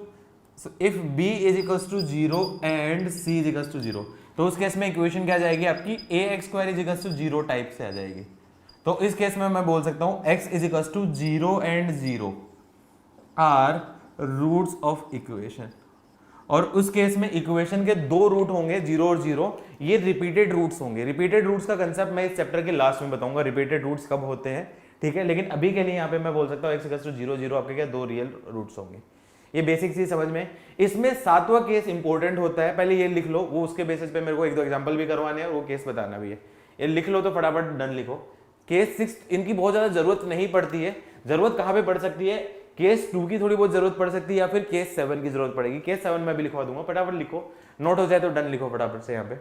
if b is equal to zero and c is equal to zero, तो उस केस में इक्वेशन क्या जाएगी आपकी, ax² is equal to zero type से आ जाएगी। तो इस केस में मैं बोल सकता हूं x is equal to zero and zero are roots of equation, और उस केस में इक्वेशन के दो रूट होंगे, जीरो और जीरो, ये रिपीटेड रूट्स होंगे। रिपीटेड रूट्स का कंसेप्ट मैं इस चैप्टर के लास्ट में बताऊंगा, रिपीटेड रूट्स कब होते हैं। ठीक है, लेकिन अभी के लिए यहाँ पे मैं बोल सकता हूँ x equal to zero zero आपके क्या दो रियल रूट्स होंगे। ये बेसिक चीज समझ में। इसमें 7वां केस इंपॉर्टेंट होता है, पहले ये लिख लो, वो उसके बेसिस पे मेरे को एक दो एग्जाम्पल भी करवाने हैं और वो केस बताना भी है। ये लिख लो तो फटाफट डन लिखो। केस 6 इनकी बहुत ज्यादा जरूरत नहीं पड़ती है, जरूरत कहाँ पे पड़ सकती है, केस 2 की थोड़ी बहुत जरूरत पड़ सकती है या फिर केस 7 की जरूरत पड़ेगी। केस 7 मैं भी लिखवा दूंगा, फटाफट लिखो, नोट हो जाए तो डन लिखो फटाफट से। यहाँ पे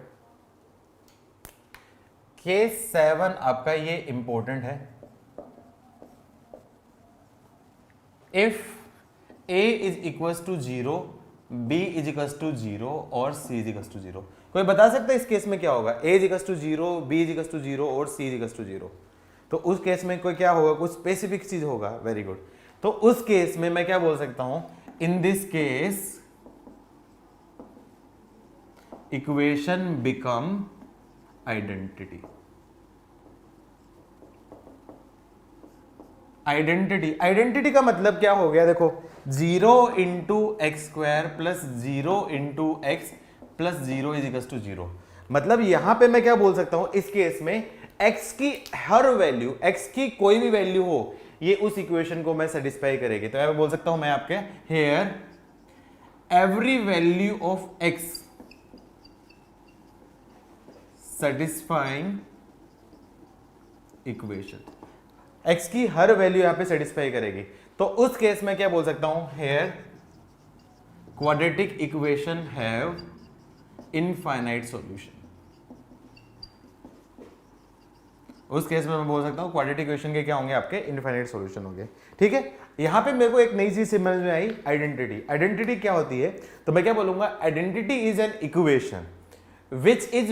केस 7 आपका ये इंपॉर्टेंट है, if a is equal to zero, b is equal to zero और c is equal to zero. कोई बता सकता है इस केस में क्या होगा, a is equal to zero, b is equal to zero और c is equal to zero, तो उस केस में कोई क्या होगा, कुछ स्पेसिफिक चीज होगा। Very good. तो उस केस में मैं क्या बोल सकता हूं, in this case equation become identity. Identity का मतलब क्या हो गया, देखो 0 into x square plus 0 into x plus 0 is equal to 0। मतलब यहां पे मैं क्या बोल सकता हूं, इस केस में x की हर वैल्यू, x की कोई भी वैल्यू हो, ये उस इक्वेशन को मैं सेटिस्फाई करेगी। तो मैं बोल सकता हूं मैं आपके here every value of x satisfying equation, x की हर वैल्यू यहां पे सेटिस्फाई करेगी। तो उस केस में क्या बोल सकता हूं, here quadratic equation have infinite solution. उस केस में मैं बोल सकता हूं क्वाड्रेटिक इक्वेशन के क्या होंगे, आपके इनफाइनाइट सॉल्यूशन होंगे। ठीक है, यहां पे मेरे को एक नई चीज समझ में आई, आइडेंटिटी। आइडेंटिटी क्या होती है, तो मैं क्या बोलूंगा, identity is an equation which is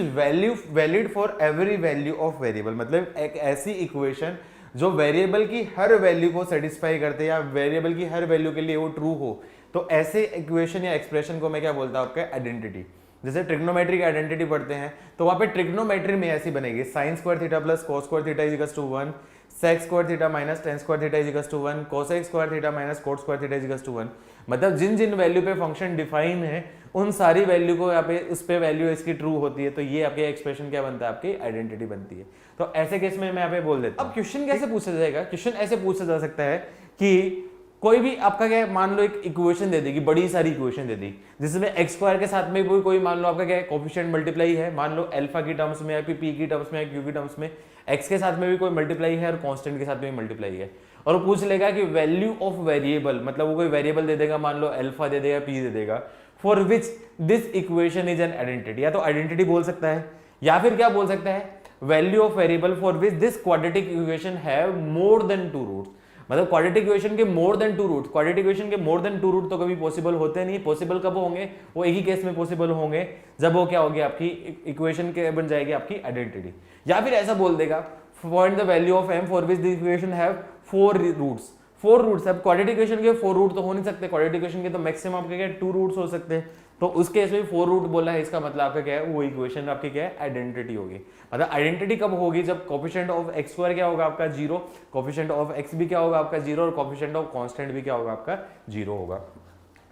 valid for every value of variable. मतलब एक ऐसी इक्वेशन जो वेरिएबल की हर वैल्यू को सेटिस्फाई करते या वेरिएबल की हर वैल्यू के लिए वो ट्रू हो, तो ऐसे इक्वेशन या एक्सप्रेशन को मैं क्या बोलता हूं, आपका आइडेंटिटी। जैसे ट्रिग्नोमेट्री की आइडेंटिटी पढ़ते हैं तो वहां पे ट्रिग्नोमेट्री में ऐसी बनेगी, sine square theta plus cos square theta is equal to 1, sec square theta minus tan square theta is equal to 1, cosec square theta minus cot square theta is equal to 1। मतलब जिन जिन value पे function define है उन सारी value को यहाँ पे उस पे वैल्यू इसकी ट्रू होती है, तो ये आपके एक्सप्रेशन क्या बनता है, आपकी आइडेंटिटी बनती है। तो ऐसे केस में मैं यहाँ पे बोल देता हूं। अब क्वेश्चन कैसे पूछा जाएगा, क्वेश्चन ऐसे पूछा जा सकता है कि कोई भी आपका क्या है, मान लो एक इक्वेशन दे देगी, बड़ी सारी इक्वेशन दे दी, जिसमें एक्स स्क्वायर के साथ में कोई मान लो आपका क्या है, कोफिशिएंट मल्टीप्लाई है, मान लो अल्फा की टर्म्स में या फिर पी की टर्म्स में या क्यू की टर्म्स में एक्स के साथ में भी कोई मल्टीप्लाई है और कांस्टेंट के साथ में भी मल्टीप्लाई है, और वो पूछ लेगा कि वैल्यू ऑफ वेरिएबल, मतलब वो कोई वेरिएबल दे देगा, मान लो अल्फा दे देगा, पी दे देगा, for which this equation is an identity. या तो आइडेंटिटी बोल सकता है, या फिर क्या बोल सकता है, value of variable for which this quadratic equation have more than 2 roots. मतलब क्वाड्रेटिक इक्वेशन के more than 2 root, quadratic equation के मोर देन 2 रूट तो कभी पॉसिबल होते नहीं। पॉसिबल कब होंगे, वो एक ही केस में पॉसिबल होंगे, जब वो क्या होगी, आपकी इक्वेशन के बन जाएगी आपकी आइडेंटिटी। या फिर ऐसा बोल देगा, find the value of m for which the equation have 4 roots. 4 roots, अब क्वाड्रेटिक इक्वेशन के 4 रूट तो हो नहीं सकते, क्वाड्रेटिक इक्वेशन के तो मैक्सिमम आपके क्या 2 रूट्स हो सकते हैं। तो उस केस में 4 रूट बोला है, इसका मतलब आपका क्या है, वो इक्वेशन आपकी क्या है, आइडेंटिटी होगी। मतलब आइडेंटिटी कब होगी, जब कोफिशिएंट ऑफ एक्स स्क्वायर क्या होगा आपका 0, कोफिशिएंट ऑफ एक्स भी क्या होगा आपका 0, और कोफिशिएंट ऑफ कांस्टेंट भी क्या होगा आपका 0 होगा।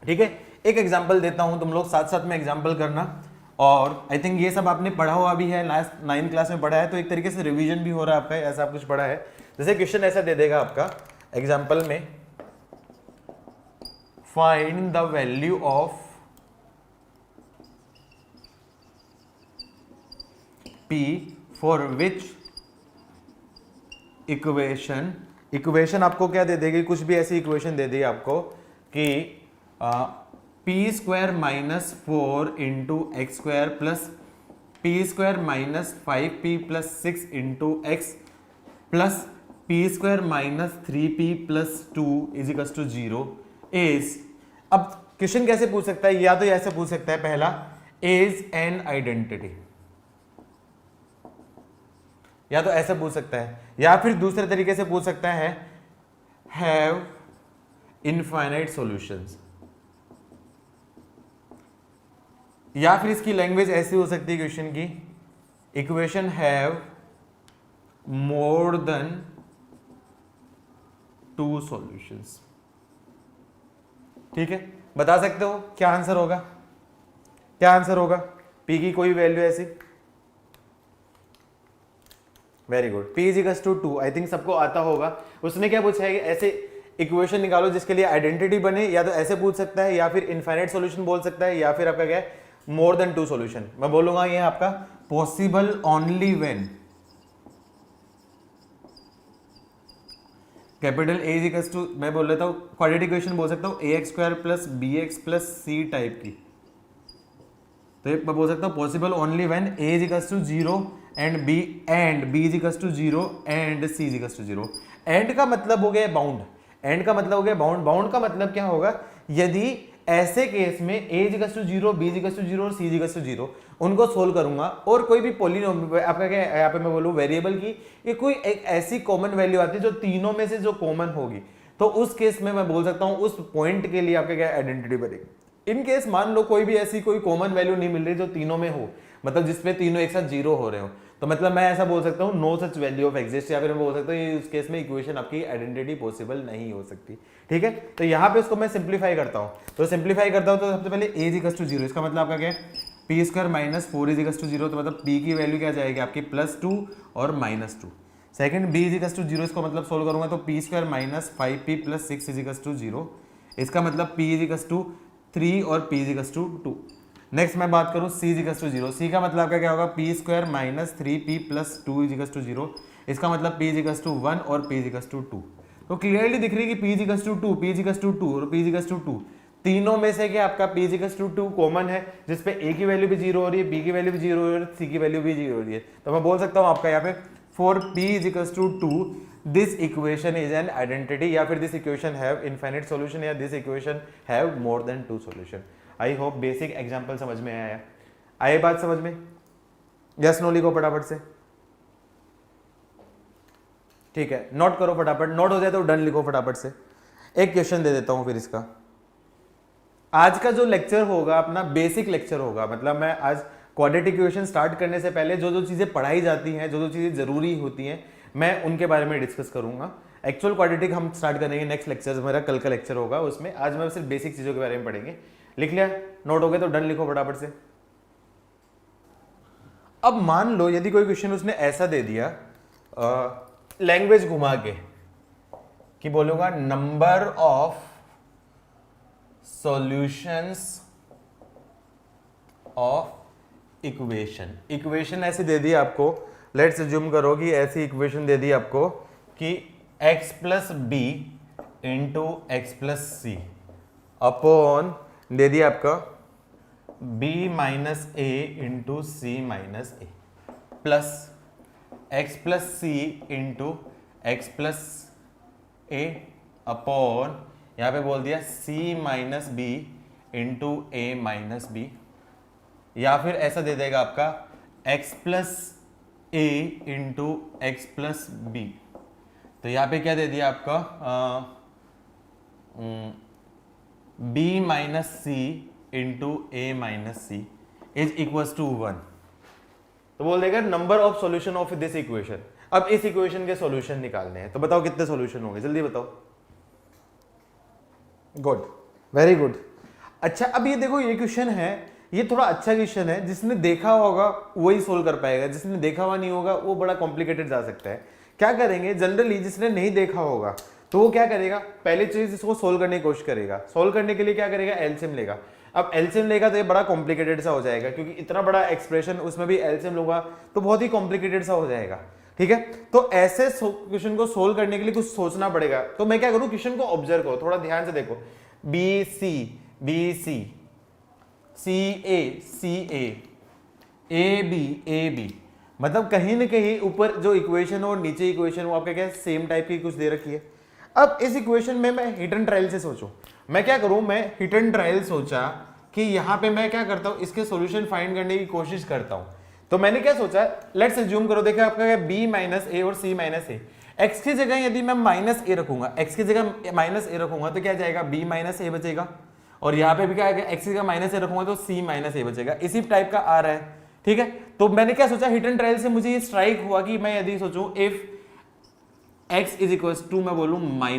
ठीक है, एक एग्जांपल देता हूं, तुम लोग साथ साथ में एग्जांपल करना। और आई थिंक ये सब आपने पढ़ा हुआ भी है, लास्ट 9th क्लास में पढ़ा है, तो एक तरीके से रिवीजन भी हो रहा है आपका, ऐसा आप कुछ पढ़ा है। जैसे क्वेश्चन ऐसा दे देगा आपका एग्जाम्पल में, find the value of P for which equation, equation आपको क्या दे देगी, कुछ भी ऐसी इक्वेशन दे दी आपको कि p square minus 4 into x square plus p square minus 5p plus 6 into x plus p square minus 3p plus 2 is equal to 0 is. अब क्वेश्चन कैसे पूछ सकता है, या तो ऐसे पूछ सकता है, पहला इज एन आइडेंटिटी, या तो ऐसे पूछ सकता है, या फिर दूसरे तरीके से पूछ सकता है हैव इनफाइनाइट सॉल्यूशंस, या फिर इसकी लैंग्वेज ऐसी हो सकती है क्वेश्चन की, equation have more than 2 solutions. ठीक है, बता सकते हो क्या आंसर होगा, क्या आंसर होगा, पी की कोई वैल्यू ऐसी, very good, P is to 2, I think सबको आता होगा। उसने क्या पूछा है, ऐसे इक्वेशन निकालो जिसके लिए आइडेंटिटी बने, या तो ऐसे पूछ सकता है, या फिर इनफाइनाइट सॉल्यूशन बोल सकता है, या फिर आपका क्या है, मोर देन 2 सॉल्यूशन। मैं बोलूंगा ये आपका possible only when capital A is to, मैं बोल लेता हूं क्वाड्रेटिक इक्वेशन बोल सकता हूं ax square plus bx plus c type की, तो मैं बोल सकता हूं possible only when a is to 0 and b is equal to 0 and c is equal to 0। And का मतलब हो गया बाउंड, एंड का मतलब हो गया बाउंड, बाउंड का मतलब क्या होगा, यदि ऐसे केस में a is equal to 0, b is equal to 0 और c इज इक्वल टू 0, उनको सोल्व करूंगा, और कोई भी पॉलिनोमियल आपका क्या यहाँ पे मैं बोलूँ वेरिएबल की, ये कोई एक ऐसी कॉमन वैल्यू आती है जो तीनों में से जो कॉमन होगी, तो उस केस में मैं बोल सकता हूं उस पॉइंट के लिए आपका क्या आइडेंटिटी बनेगी। इन केस मान लो कोई भी ऐसी कोई कॉमन वैल्यू नहीं मिल रही जो तीनों में हो, मतलब जिसमें तीनों एक साथ जीरो हो रहे हो, तो मतलब मैं ऐसा बोल सकता हूँ no such value of exist, या फिर मैं बोल सकता हूँ उस केस में इक्वेशन आपकी आइडेंटिटी पॉसिबल नहीं हो सकती। ठीक है, तो यहाँ पे उसको मैं सिंप्लीफाई करता हूँ, तो सिंप्लीफाई करता हूँ तो सबसे पहले a इक्वल टू 0, इसका मतलब आपका क्या है p square minus 4 equal to 0, तो मतलब p की वैल्यू क्या जाएगी आपकी +2 और -2। सेकंड b इक्वल टू 0, इसको मतलब सोल्व करूंगा तो p square minus 5p + 6 equal to 0, इसका मतलब p इक्वल टू 3 और p इक्वल टू 2। नेक्स्ट मैं बात करूं c इक्वल टू 0, c का मतलब आपका क्या होगा p square minus 3p + 2 equal to 0, इसका मतलब p इक्वल टू 1 और p इक्वल टू 2। तो क्लियरली दिख रही है कि p equal to 2, p equal to 2 और p इक्वल टू 2, तीनों में से क्या आपका p इक्वल टू 2 कॉमन है, जिसपे a की वैल्यू भी 0 हो रही है, b की वैल्यू भी 0 हो रही है, c की वैल्यू भी 0 हो रही है। तो मैं बोल सकता हूं आपका यहाँ पे for p equal to 2 this equation is an identity, या फिर this equation have infinite solution, या this equation have more than 2 solution. I hope basic example समझ में आया। आए बात समझ में? यस नो लिखो फटाफट से। ठीक है, नोट करो फटाफट, नोट हो जाए तो डन लिखो फटाफट से। एक क्वेश्चन दे देता हूं फिर इसका। आज का जो लेक्चर होगा अपना बेसिक लेक्चर होगा, मतलब मैं आज क्वाड्रेटिक इक्वेशन स्टार्ट करने से पहले जो जो चीजें पढ़ाई जाती हैं, जो जो चीजें जरूरी होती हैं, मैं उनके बारे में डिस्कस करूंगा। एक्चुअल क्वाड्रेटिक हम स्टार्ट करेंगे नेक्स्ट लेक्चर, मेरा कल का लेक्चर होगा, उसमें आज मैं सिर्फ बेसिक चीजों के बारे में पढ़ेंगे। लिख लिया? नोट हो गया तो डन लिखो फटाफट से। अब मान लो यदि कोई क्वेश्चन उसने ऐसा दे दिया लैंग्वेज घुमा के कि बोलूंगा number of solutions of equation. Equation ऐसे दे दी आपको, लेट्स अज्यूम करो कि ऐसी इक्वेशन दे दी आपको कि x + b × x + c upon दे दिया आपका b - a × c - a plus x + c × x + a upon यहाँ पे बोल दिया c - b × a - b, या फिर ऐसा दे देगा आपका x + a × x + b। तो यहाँ पे क्या दे दिया आपका b - c × a - c is equals to 1। तो बोल देगा number of solution of this equation. अब इस इक्वेशन के सॉल्यूशन निकालने हैं, तो बताओ कितने सॉल्यूशन होंगे, जल्दी बताओ। Good, very good. अच्छा, अब ये देखो ये क्वेश्चन है, ये थोड़ा अच्छा क्वेश्चन है, जिसने देखा होगा वही सोल्व कर पाएगा, जिसने देखा हुआ नहीं होगा वो बड़ा कॉम्प्लिकेटेड जा सकता है। क्या करेंगे जनरली, जिसने नहीं देखा होगा तो वो क्या करेगा, पहली चीज इसको सोल्व करने की कोशिश करेगा। सोल्व करने के लिए क्या करेगा, एलसीएम लेगा। अब एलसीएम लेगा तो ये बड़ा कॉम्प्लिकेटेड सा हो जाएगा, क्योंकि इतना बड़ा एक्सप्रेशन उसमें भी एलसीएम लूंगा तो बहुत ही कॉम्प्लिकेटेड सा हो जाएगा। ठीक है, तो ऐसे क्वेश्चन को सोल्व करने के लिए कुछ सोचना पड़ेगा। तो मैं क्या करूं, क्वेश्चन को ऑब्जर्व करो, थोड़ा ध्यान से देखो। B C C A B, मतलब कहीं ना कहीं ऊपर जो इक्वेशन हो और नीचे इक्वेशन हो आपका क्या सेम टाइप की कुछ दे रखी है। अब इस इक्वेशन में मैं हिट एंड ट्रायल से सोचूं, मैं क्या करूं, मैं हिट एंड ट्रायल सोचा कि यहां पे मैं क्या करता हूं, इसके सॉल्यूशन फाइंड करने की कोशिश करता हूं। तो मैंने क्या सोचा, लेट्स अज्यूम करो, देखिए आपका क्या b - a और c - a। x की जगह यदि मैं -a रखूंगा, x की जगह -a रखूंगा तो क्या जाएगा, b - a बचेगा, और यहाँ पे भी क्या आएगा, x की जगह -a रखूंगा तो c - a बचेगा। इसी टाइप का आ रहा है। ठीक है, तो मैंने क्या सोचा, हिट एंड ट्रायल से मुझे ये स्ट्राइक हुआ कि मैं यदि सोचूं इफ x = मैं बोलूं -a,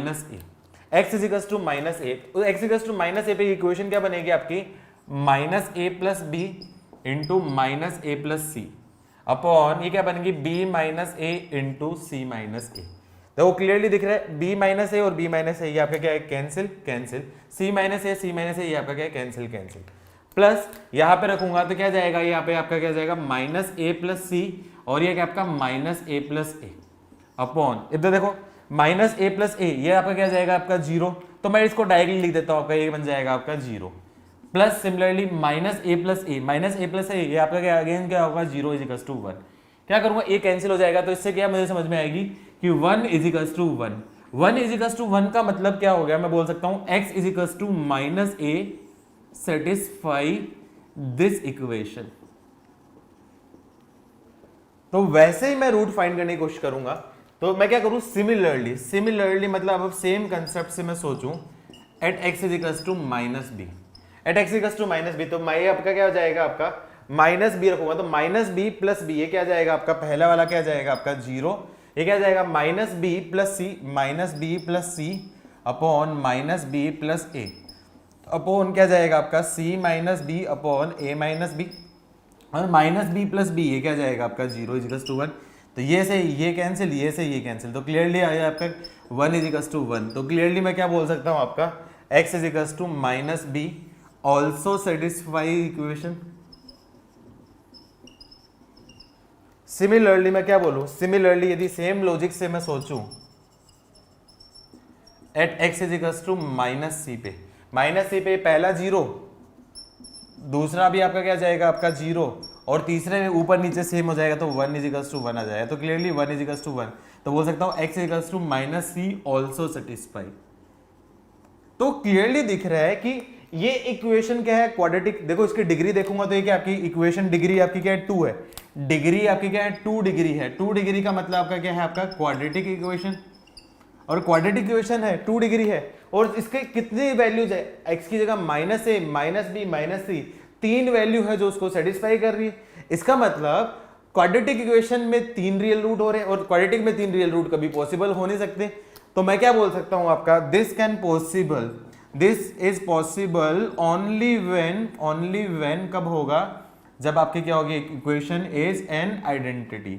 x = -a, तो x = -a पे इक्वेशन क्या बनेगी आपकी, -a + b × -a + c upon ये क्या बनेगी, b - a × c - a। देखो क्लियरली दिख रहा है, b - a और b - a ये आपका क्या है, कैंसिल, c - a ये आपका क्या है, कैंसिल, प्लस यहाँ पे रखूंगा तो क्या जाएगा, यहाँ पे आपका क्या जाएगा, -a + c, और ये क्या आपका -a + a अपॉन, इधर देखो -a + a, ये आपका क्या जाएगा, आपका 0। तो मैं इसको डायरेक्टली लिख देता हूँ, आपका ये बन जाएगा आपका 0, प्लस सिमिलरली -a + a ये आपका क्या अगेन क्या होगा, 0 = 1। क्या करूंगा, ये कैंसिल हो जाएगा, तो इससे क्या मुझे समझ में आएगी कि 1 = 1। 1 = 1 का मतलब क्या हो गया, मैं बोल सकता हूं x = -a satisfy this equation. तो वैसे ही मैं रूट फाइंड करने की कोशिश करूंगा, तो मैं क्या करूं, सिमिलरली मतलब अब सेम कंसेप्ट से मैं सोचूं at x is equals to minus b, at x equals to minus b, तो मैं आपका क्या हो जाएगा, आपका माइनस बी रखूंगा तो माइनस बी प्लस बी, ये क्या जाएगा आपका पहला वाला क्या जाएगा आपका जीरो, ये क्या जाएगा minus b plus c upon minus b plus a upon क्या जाएगा आपका c minus b upon a minus b, और माइनस बी प्लस बी ये क्या जाएगा आपका zero is equals to one, तो ये से ये कैंसिल, ये से ये कैंसिल, तो क्लियरली आया आपका one is equals to one. तो क्लियरली मैं क्या बोल सकता हूँ आपका x is equals to minus b also satisfy equation. Similarly मैं क्या बोलूं, सिमिलरली यदि सेम लॉजिक से मैं सोचूं at x is equals to minus c पे पहला जीरो, दूसरा भी आपका क्या जाएगा आपका जीरो, और तीसरे में ऊपर नीचे सेम हो जाएगा तो one is equals to one आ जाएगा, तो clearly one is equals to one, तो बोल सकता हूं x is equals to minus c also satisfy. तो क्लियरली दिख रहा है कि ये इक्वेशन क्या है, क्वाड्रेटिक। देखो इसकी डिग्री देखूंगा तो ये क्या आपकी इक्वेशन डिग्री आपकी क्या है 2 है, डिग्री आपकी क्या है 2 डिग्री है, 2 डिग्री का मतलब आपका क्या है आपका क्वाड्रेटिक इक्वेशन, और क्वाड्रेटिक इक्वेशन है 2 डिग्री है, और इसके कितनी वैल्यूज है, x की जगह माइनस ए माइनस बी माइनस सी, 3 वैल्यू है जो उसको सेटिस्फाई कर रही है। इसका मतलब क्वाड्रेटिक इक्वेशन में 3 रियल रूट हो रहे हैं, और क्वाड्रेटिक में 3 रियल रूट कभी पॉसिबल हो नहीं सकते। तो मैं क्या बोल सकता हूं आपका this is possible only when कब होगा, जब आपकी क्या होगी equation is an identity,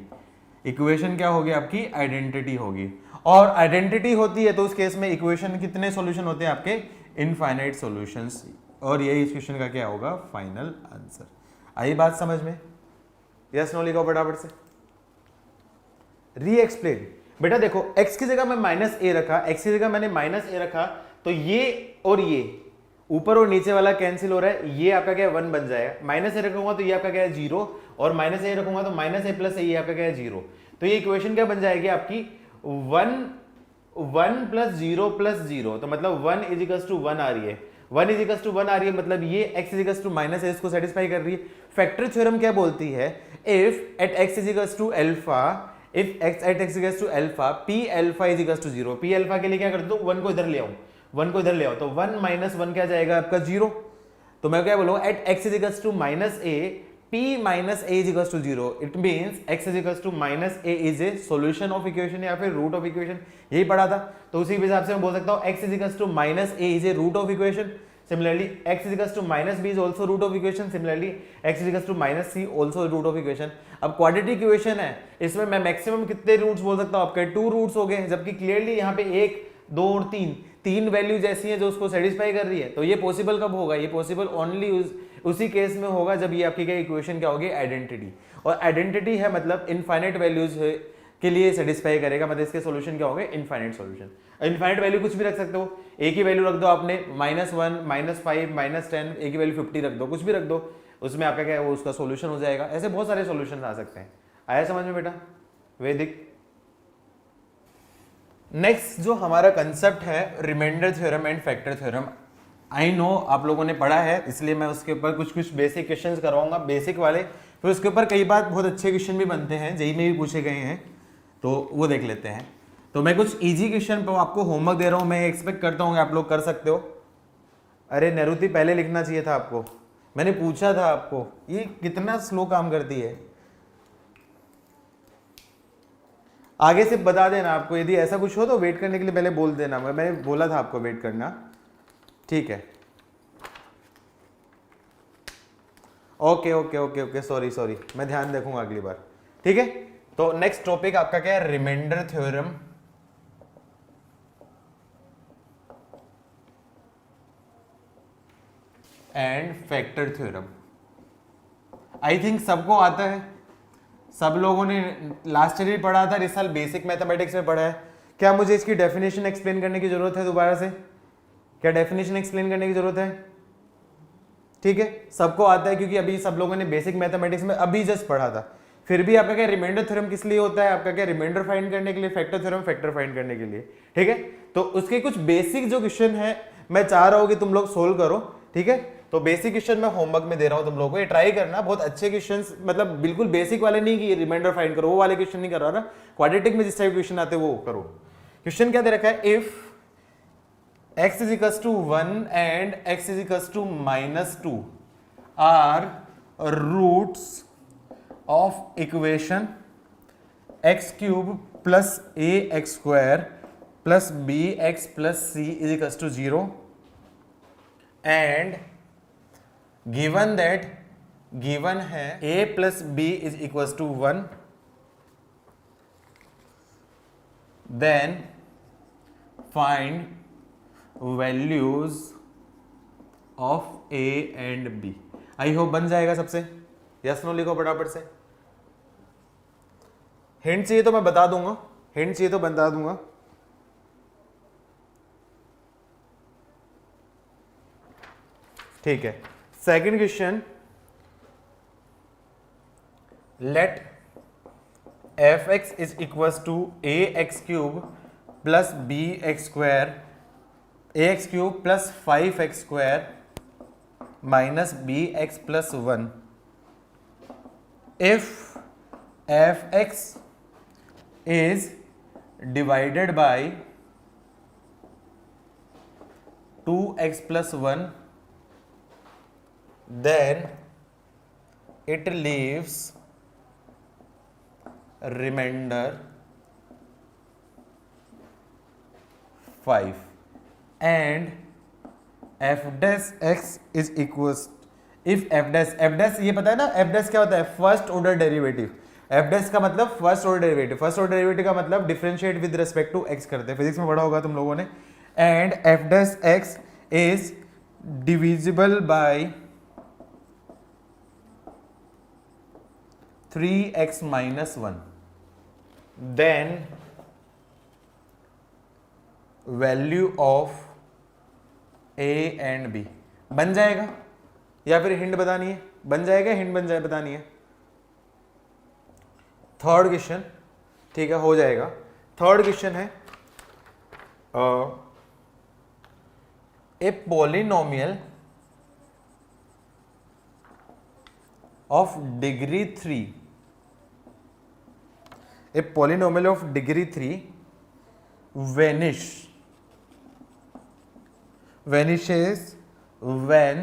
equation क्या होगी आपकी आइडेंटिटी होगी, और आइडेंटिटी होती है तो उस केस में इक्वेशन कितने सॉल्यूशन होते हैं आपके इनफाइनाइट सॉल्यूशंस, और यही इस क्वेश्चन का क्या होगा फाइनल आंसर। आई बात समझ में, यस नो लिखो फटाफट से, री एक्सप्लेन। बेटा देखो x की जगह मैं माइनस ए रखा, x की जगह मैंने माइनस ए रखा, तो ये और ये ऊपर और नीचे वाला कैंसिल हो रहा है, ये आपका क्या है 1 बन जाएगा, माइनस ए रखूंगा तो ये आपका क्या है 0, और माइनस ए रखूंगा तो माइनस ए प्लस ए, ये आपका क्या है 0, तो ये इक्वेशन क्या बन जाएगी आपकी 1 प्लस 0, तो मतलब 1 इज इक्वल्स टू 1 आ रही है, 1 इज इक्वल्स टू 1 आ रही है, मतलब ये x is equals to minus a इसको सेटिस्फाई कर रही है। फैक्टर थ्योरम क्या बोलती है, if at x is equals to alpha, if x at x equals to alpha, p alpha is equals to 0, p alpha के लिए क्या कर दो 1 को इधर ले आओ, 1 को इधर ले आओ, तो 1 माइनस 1 क्या जाएगा आपका 0, तो मैं क्या बोलूंगा at x is equals to minus a, p minus a is equals to 0, it means x is equals to minus a is a solution of equation या फिर रूट ऑफ इक्वेशन, यही पढ़ा था। तो उसी हिसाब से मैं बोल सकता हूं x is equals to minus a is a root of equation, similarly x is equals to minus b is also root of equation, similarly x is equals to minus c also root of equation। अब quadratic equation है, इसमें मैं maximum कितने roots बोल सकता हूं, आपके 2 roots हो गए, जबकि क्लियरली यहाँ पे 1 2 और 3 वैल्यूज ऐसी हैं जो उसको सेटिस्फाई कर रही है। तो ये पॉसिबल कब होगा, ये पॉसिबल ओनली उसी केस में होगा जब ये आपकी क्या इक्वेशन क्या होगी आइडेंटिटी, और आइडेंटिटी है मतलब इनफाइनाइट वैल्यूज के लिए सेटिस्फाई करेगा, मतलब इसके सॉल्यूशन क्या होंगे इनफाइनाइट सॉल्यूशन। इनफाइनाइट वैल्यू कुछ भी रख सकते हो, एक ही वैल्यू रख दो आपने -1 -5 -10, एक ही वैल्यू 50 रख दो, कुछ भी रख दो, उसमें आपका क्या है वो उसका सॉल्यूशन हो जाएगा। ऐसे बहुत सारे सॉल्यूशन आ सकते हैं। आया समझ में बेटा वैदिक। नेक्स्ट जो हमारा कंसेप्ट है remainder theorem and factor theorem, I know आप लोगों ने पढ़ा है, इसलिए मैं उसके ऊपर कुछ बेसिक क्वेश्चंस करवाऊंगा, बेसिक वाले, फिर उसके ऊपर कई बार बहुत अच्छे क्वेश्चन भी बनते हैं, जेईई में भी पूछे गए हैं, तो वो देख लेते हैं। तो मैं कुछ इजी क्वेश्चन पर आपको होमवर्क दे रहा हूं, मैं एक्सपेक्ट करता हूं कि आप लोग कर सकते हो। अरे नेरुति पहले लिखना चाहिए था आपको, मैंने पूछा था आपको, ये कितना स्लो काम करती है। आगे से बता देना आपको, यदि ऐसा कुछ हो तो वेट करने के लिए पहले बोल देना, मैंने बोला था आपको वेट करना, ठीक है। Okay okay okay okay, sorry, मैं ध्यान रखूंगा अगली बार, ठीक है। तो नेक्स्ट टॉपिक आपका क्या है, remainder theorem and factor theorem. I think सबको आता है, सब लोगों ने लास्ट ईयर भी पढ़ा था, इस साल बेसिक मैथमेटिक्स में पढ़ा है। क्या मुझे इसकी डेफिनेशन एक्सप्लेन करने की जरूरत है दोबारा से, क्या डेफिनेशन एक्सप्लेन करने की जरूरत है? ठीक है, सबको आता है क्योंकि अभी सब लोगों ने बेसिक मैथमेटिक्स में अभी जस्ट पढ़ा था। फिर भी आपका क्या रिमाइंडर थ्योरम किस लिए होता है, आपका क्या रिमाइंडर फाइंड करने के लिए, फैक्टर थ्योरम फैक्टर फाइंड करने के लिए, ठीक है। तो उसके कुछ बेसिक जो क्वेश्चन है मैं चाह रहा हूं कि तुम लोग सोल्व करो, ठीक है। तो बेसिक क्वेश्चन मैं होमवर्क में दे रहा हूं तुम लोगों को, ये ट्राई करना, बहुत अच्छे क्वेश्चंस, मतलब बिल्कुल बेसिक वाले नहीं कि रिमाइंडर फाइंड करो, वो वाले क्वेश्चन नहीं कर रहा ना, क्वाड्रेटिक में जिस टाइप क्वेश्चन आते हैं वो करो। क्वेश्चन क्या दे रखा है, if x is equals to 1 and x is equals to -2 are roots of equation x cube plus ax square plus bx plus c is equals to 0 and given that given है a plus b is equals to 1, then find values of a and b. I hope बन जाएगा सबसे, yes no लिखो फटाफट से। Hint चाहिए तो मैं बता दूंगा, हिंट चाहिए तो बता दूंगा। ठीक है, second question, let f x is equal to a x cube plus b x square ax cube plus 5x square minus bx plus 1 if fx is divided by 2x plus 1 then it leaves remainder 5 and f dash x is equals if f dash ये पता है ना, f dash क्या होता है, first order derivative. f dash का मतलब first order derivative, first order derivative का मतलब differentiate with respect to x करते हैं, फिजिक्स में पढ़ा होगा तुम लोगों ने। And f dash x is divisible by 3x minus 1 then value of a and b. बन जाएगा या फिर हिंट बतानी है, बन जाएगा, हिंट बन जाए बतानी है। थर्ड क्वेश्चन, ठीक है, हो जाएगा। थर्ड क्वेश्चन है a polynomial of degree 3, a polynomial of degree 3 vanishes when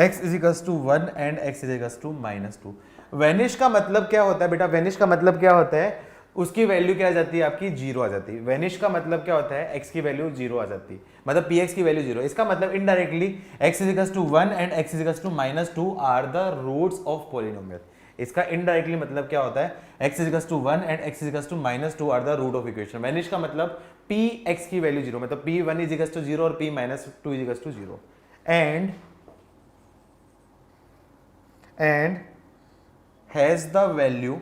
x is equals to 1 and x is equals to -2। Vanish का मतलब क्या होता है बेटा, वैनिश का मतलब क्या होता है, उसकी वैल्यू क्या आ जाती है आपकी, 0 आ जाती है। वैनिश का मतलब क्या होता है, x की वैल्यू 0 आ जाती है, मतलब px की वैल्यू 0। इसका मतलब indirectly x is equals to 1 and x is equals to -2 are the roots of polynomial. इसका इनडायरेक्टली मतलब क्या होता है, x is equals to 1 and x is equals to -2 are the root of equation. Vanish का मतलब p x की value 0, मतलब p1 is equals to 0 और p -2 is equals to 0 and has the value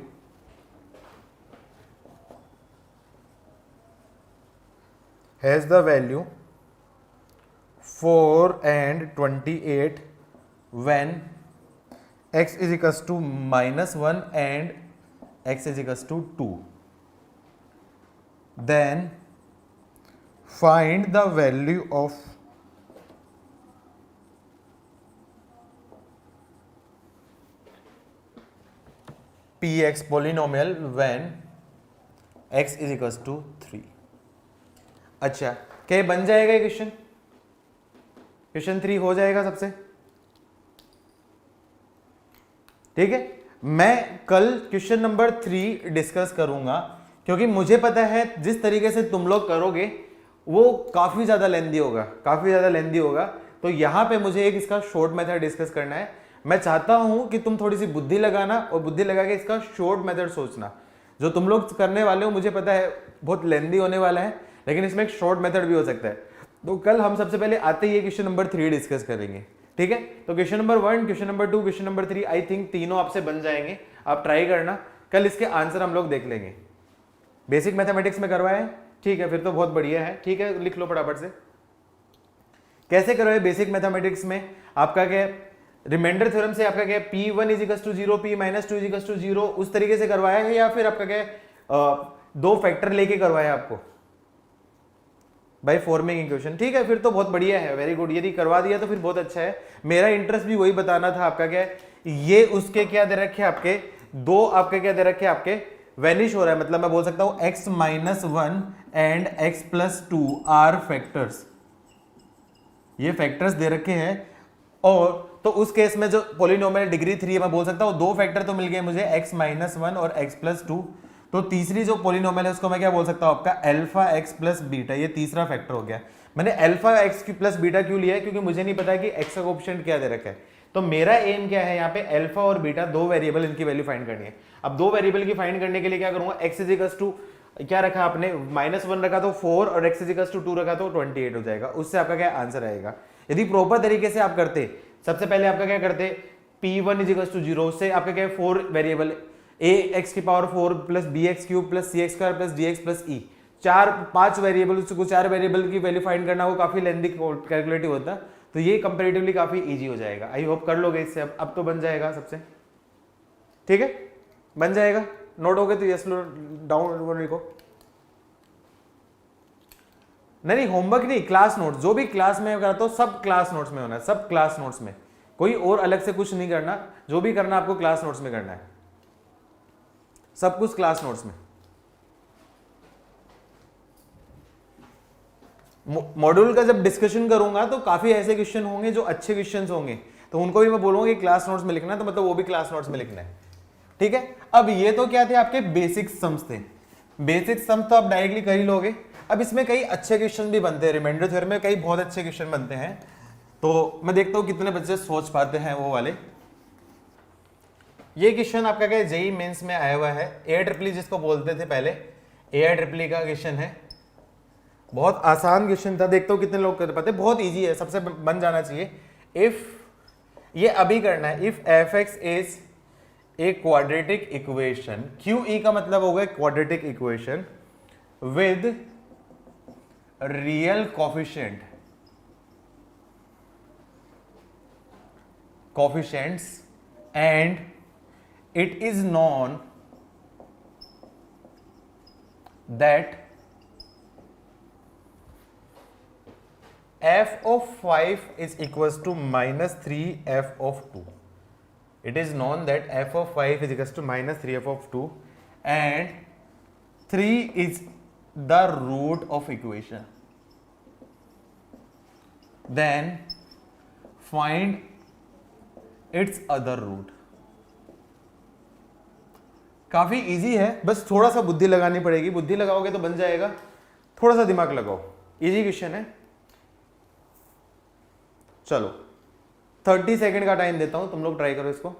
has the value 4 and 28 when x is equals to -1 and x is equals to 2, then find the value of px polynomial when x is equals to 3। अच्छा, क्या बन जाएगा ये question, question 3 हो जाएगा सबसे, ठीक है। मैं कल क्वेश्चन नंबर 3 डिस्कस करूंगा, क्योंकि मुझे पता है जिस तरीके से तुम लोग करोगे वो काफी ज्यादा लेंदी होगा, काफी ज्यादा लेंदी होगा। तो यहां पे मुझे एक इसका शॉर्ट मेथड डिस्कस करना है। मैं चाहता हूं कि तुम थोड़ी सी बुद्धि लगाना और बुद्धि लगा के इसका शॉर्ट मेथड सोचना। जो तुम लोग करने वाले हो मुझे पता है बहुत लेंदी होने वाला है, लेकिन इसमें एक शॉर्ट मेथड भी हो सकता है। तो कल हम सबसे पहले आते ही क्वेश्चन नंबर 3 डिस्कस करेंगे, ठीक है। तो question number 1, question number 2, question number 3 I think तीनों आपसे बन जाएंगे। आप ट्राई करना, कल इसके आंसर हम लोग देख लेंगे। बेसिक मैथमेटिक्स में करवाए, ठीक है, फिर तो बहुत बढ़िया है, ठीक है। लिख लो फटाफट से, कैसे करवाए बेसिक मैथमेटिक्स में। आपका क्या रिमाइंडर थ्योरम से आपका क्या p1 is equals to 0 p -2 is equals to 0 उस तरीके से करवाया है, या फिर आपका क्या दो फैक्टर लेके करवाया आपको, बाई फॉर्मिंग इक्वेशन। ठीक है, फिर तो बहुत बढ़िया है, वेरी गुड। यदि करवा दिया तो फिर बहुत अच्छा है। मेरा इंटरेस्ट भी वही बताना था आपका क्या है, ये उसके क्या दे रखे आपके दो, आपके क्या दे रखे आपके वैनिश हो रहा है, मतलब मैं बोल सकता हूं x minus 1 and x plus 2 are factors, ये फैक्टर्स दे रखे हैं। और तो उस केस में जो पॉलिनोमियल डिग्री 3 है, मैं बोल सकता हूं दो फैक्टर तो मिल गए मुझे, x माइनस 1 और x प्लस 2। तो तीसरी जो पॉलिनोमियल है उसको मैं क्या बोल सकता हूं आपका अल्फा x प्लस बीटा, ये तीसरा फैक्टर हो गया। मैंने अल्फा x प्लस बीटा क्यों लिया है, क्योंकि मुझे नहीं पता कि x का कोएफिशिएंट क्या दे रखा है। तो मेरा एम क्या है यहाँ पे, अल्फा और बीटा दो वेरिएबल, इनकी वैल्यू फाइंड करनी है। अब दो वेरिएबल की फाइंड करने के लिए क्या करूंगा, x इज इक्वल टू क्या रखा आपने, -1 रखा तो 4 और x इज इक्वल टू 2 रखा तो 28 हो जाएगा। उससे आपका क्या आंसर आएगा। यदि प्रॉपर तरीके से आप करते, सबसे पहले आपका क्या करते, p1 इज इक्वल टू 0, उससे आपका क्या 4 वेरिएबल ax की power 4 plus bx cube plus cx square plus dx plus e, 4-5 variable, उसको 4 वेरिएबल की वैल्यू फाइंड करना वो काफी लेंथी कैलकुलेटिव होता है। तो ये कंपैरेटिवली काफी इजी हो जाएगा। आई होप कर लोगे इससे। अब तो बन जाएगा सबसे, ठीक है, बन जाएगा। नोट हो गए तो यस डाउन लिखो। नहीं होमवर्क नहीं, क्लास नोट्स, जो भी क्लास में करता हूं सब क्लास नोट्स में होना है, सब क्लास नोट्स में, कोई और अलग से कुछ नहीं करना। जो भी करना आपको क्लास नोट्स में करना है, सब कुछ क्लास नोट्स में। मॉड्यूल का जब डिस्कशन करूंगा तो काफी ऐसे क्वेश्चन होंगे जो अच्छे क्वेश्चन होंगे, तो उनको भी मैं बोलूंगा कि क्लास नोट्स में लिखना है, तो मतलब वो भी क्लास नोट्स में लिखना है। ठीक है, अब ये तो क्या थे आपके बेसिक सम्स थे। बेसिक सम तो आप डायरेक्टली कर ही लोगे। अब इसमें कई अच्छे क्वेश्चन भी बनते हैं, रिमाइंडर थ्योरम में कई बहुत अच्छे क्वेश्चन बनते हैं। तो मैं देखता हूं कितने बच्चे सोच पाते हैं वो वाले। ये क्वेश्चन आपका क्या जेई मेंस में आया हुआ है, AIEEE जिसको बोलते थे पहले, AIEEE का क्वेश्चन है। बहुत आसान क्वेश्चन था, देखता हूं कितने लोग कर पाते। बहुत इजी है, सबसे बन जाना चाहिए। इफ, ये अभी करना है, if f(x) is a quadratic equation, QE का मतलब होगा quadratic equation with real coefficients and it is known that f of 5 is equals to minus 3f of 2. It is known that f of 5 is equals to minus 3f of 2 and 3 is the root of equation. Then find its other root. काफी easy है, बस थोड़ा सा बुद्धि लगानी पड़ेगी। बुद्धि लगाओगे तो बन जाएगा, थोड़ा सा दिमाग लगाओ। इजी क्वेश्चन है। चलो 30 सेकंड का टाइम देता हूं, तुम लोग ट्राई करो इसको।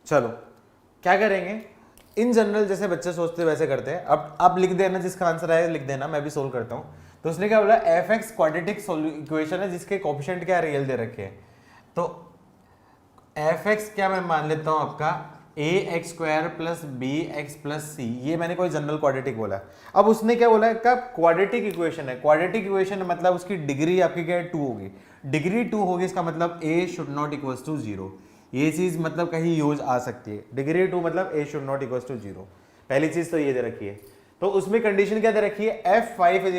चलो क्या करेंगे, इन जनरल जैसे बच्चे सोचते वैसे करते हैं। अब आप लिख देना, जिसका आंसर आए लिख देना, मैं भी सोल्व करता हूं। तो उसने क्या बोला, f(x) क्वाड्रेटिक इक्वेशन है जिसके कोएफिशिएंट क्या रियल दे रखे हैं। तो f(x) क्या मैं मान लेता हूं आपका ax square plus bx plus c, ये मैंने कोई जनरल क्वाड्रेटिक बोला। अब उसने क्या बोला, का क्वाड्रेटिक इक्वेशन है। क्वाड्रेटिक इक्वेशन मतलब उसकी डिग्री आपकी क्या है, 2 होगी। डिग्री 2 होगी, इसका मतलब a should not equals to 0। ये चीज मतलब कहीं यूज आ सकती है। डिग्री 2 मतलब a should not equals to 0। पहली चीज तो ये दे रखी है। तो उसमें कंडीशन क्या दे रखी है, f5 is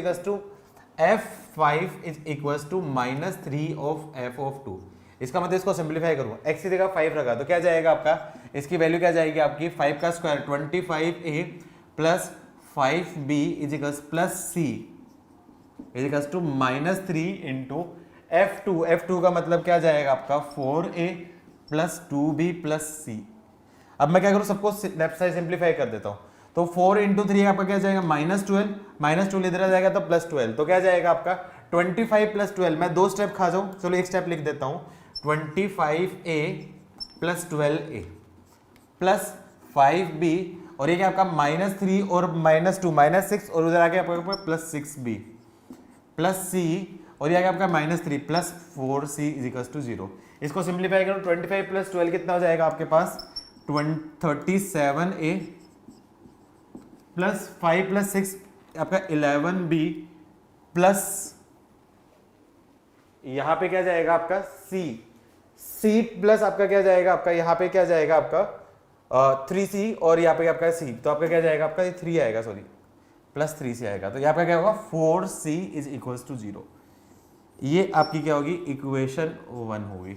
equals to minus 3 of f of 2। इसका मतलब इसको सिंप्लीफाई करूँ, x की जगह 5 रखा तो क्या जाएगा आपका, इसकी वैल्यू क्या जाएगी आपकी, 5 का square 25a plus 5b is equals plus c is equals to minus 3 into f2 का मतलब क्या जाएगा आपका 4a plus 2b plus c। अब मैं क्या करूँ, सबको लेफ्ट साइड सिंप्लीफाई कर देता हूँ। तो 4 इंटू 3 आपका क्या जाएगा, -12, -12 इधर आ जाएगा तो +12। तो क्या जाएगा आपका 25 प्लस 12। मैं 2 स्टेप खा जाऊँ, चलो एक स्टेप लिख देता हूँ। 25a plus 12a plus 5b और ये क्या आपका -3 और -2 -6 और उधर आके आपका प्लस 6b प्लस c और ये आपका -3 plus 4c is equal to 0। इसको सिंप्लीफाई करो, 25 प्लस 12 कितना हो जाएगा आपके पास 37a प्लस 5 प्लस 6 आपका 11b प्लस यहां पे क्या जाएगा आपका c प्लस आपका क्या जाएगा आपका यहां पे क्या जाएगा आपका 3c और यहाँ पे आपका c। तो आपका क्या जाएगा आपका 3 आएगा, सॉरी प्लस 3c आएगा, तो यहाँ पे क्या होगा 4c इज इक्वल्स टू 0। ये आपकी क्या होगी, इक्वेशन 1 होगी।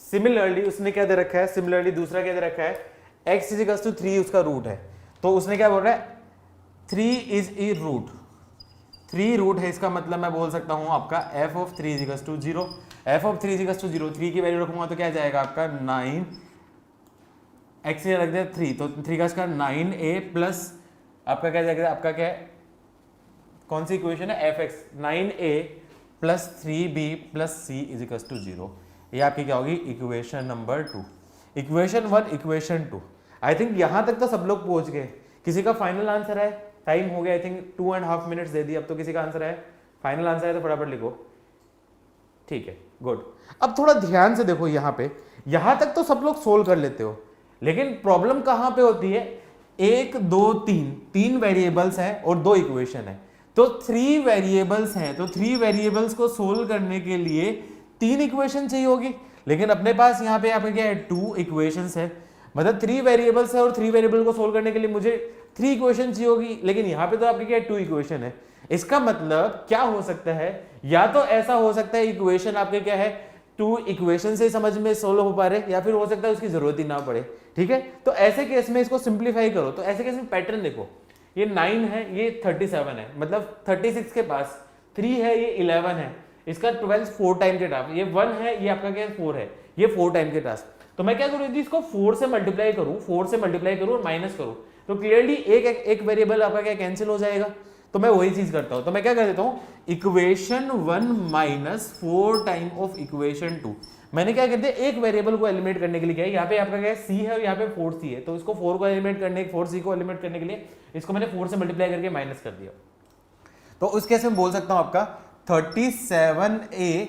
सिमिलरली उसने क्या दे रखा है, सिमिलरली दूसरा क्या दे रखा है, x इज इक्वल्स टू 3 उसका रूट है, तो उसने क्या बोल रहा है 3 इज ए रूट, 3 रूट है, इसका मतलब मैं बोल सकता हूं आपका f of 3 is equals to 0, f of 3 is equals to 0, 3 की वैल्यू रखूंगा तो क्या जाएगा आपका 9, x से रख दिया 3, तो 3 का इसका 9a प्लस आपका क्या जाएगा, आपका क्या है, कौन सी इक्वेशन है, fx, 9a plus 3b plus c is equal to 0। ये आपकी क्या होगी, equation number 2। Equation 1, equation 2। I think यहां तक तो सब लोग पहुंच गए। किसी का फाइनल आंसर है, टाइम हो गया, आई थिंक 2.5 मिनट्स दे दी, अब तो किसी का आंसर है, फाइनल आंसर है तो फटाफट लिखो। ठीक है, गुड। अब थोड़ा ध्यान से देखो, यहां पे यहां तक तो सब लोग सोल्व कर लेते हो, लेकिन प्रॉब्लम कहां पे होती है, 1 2 3 3 वेरिएबल्स हैं और 2 इक्वेशन है, तो 3 वेरिएबल्स हैं, तो 3 वेरिएबल्स को सोल्व करने के लिए 3 इक्वेशन चाहिए होगी, लेकिन अपने पास यहाँ पे क्या है 2 इक्वेशंस है, मतलब 3 वेरिएबल्स है और 3 वेरिएबल को सोल्व करने के लिए मुझे 3 इक्वेशन चाहिए होगी, लेकिन यहाँ पे तो आपके क्या है 2 इक्वेशन है। इसका मतलब क्या हो सकता है, या तो ऐसा हो सकता है इक्वेशन आपके क्या है 2 इक्वेशन से समझ में सोल्व हो पा रहे, या फिर हो सकता है उसकी जरूरत ही ना पड़े। ठीक है, तो ऐसे केस में इसको सिंप्लीफाई करो, तो ऐसे केस में पैटर्न देखो, ये 9 है, ये 37 है, मतलब 36 के पास 3 है, ये 11 है, इसका 12 4 टाइम के टास्क, ये 1 है, ये आपका क्या 4 है, ये 4 टाइम के टास्क। तो मैं क्या करूँ, यदि इसको 4 से मल्टीप्लाई करूँ, 4 से मल्टीप्लाई करूँ और माइनस करूँ, तो क्लियरली एक वेरिएबल आपका क्या कैंसिल हो जाएगा। तो मैं वही चीज करता हूं, तो मैं क्या कर देता हूं, equation 1 minus 4 time of equation 2। मैंने क्या कहते हैं, एक वेरिएबल को एलिमिनेट करने के लिए क्या है, यहाँ पे आपका क्या है c है और यहाँ पे 4c है, तो इसको 4 को एलिमिनेट करने, 4c को एलिमिनेट करने के लिए इसको मैंने 4 से मल्टीप्लाई करके माइनस कर दिया। तो उस केस में बोल सकता हूं आपका 37a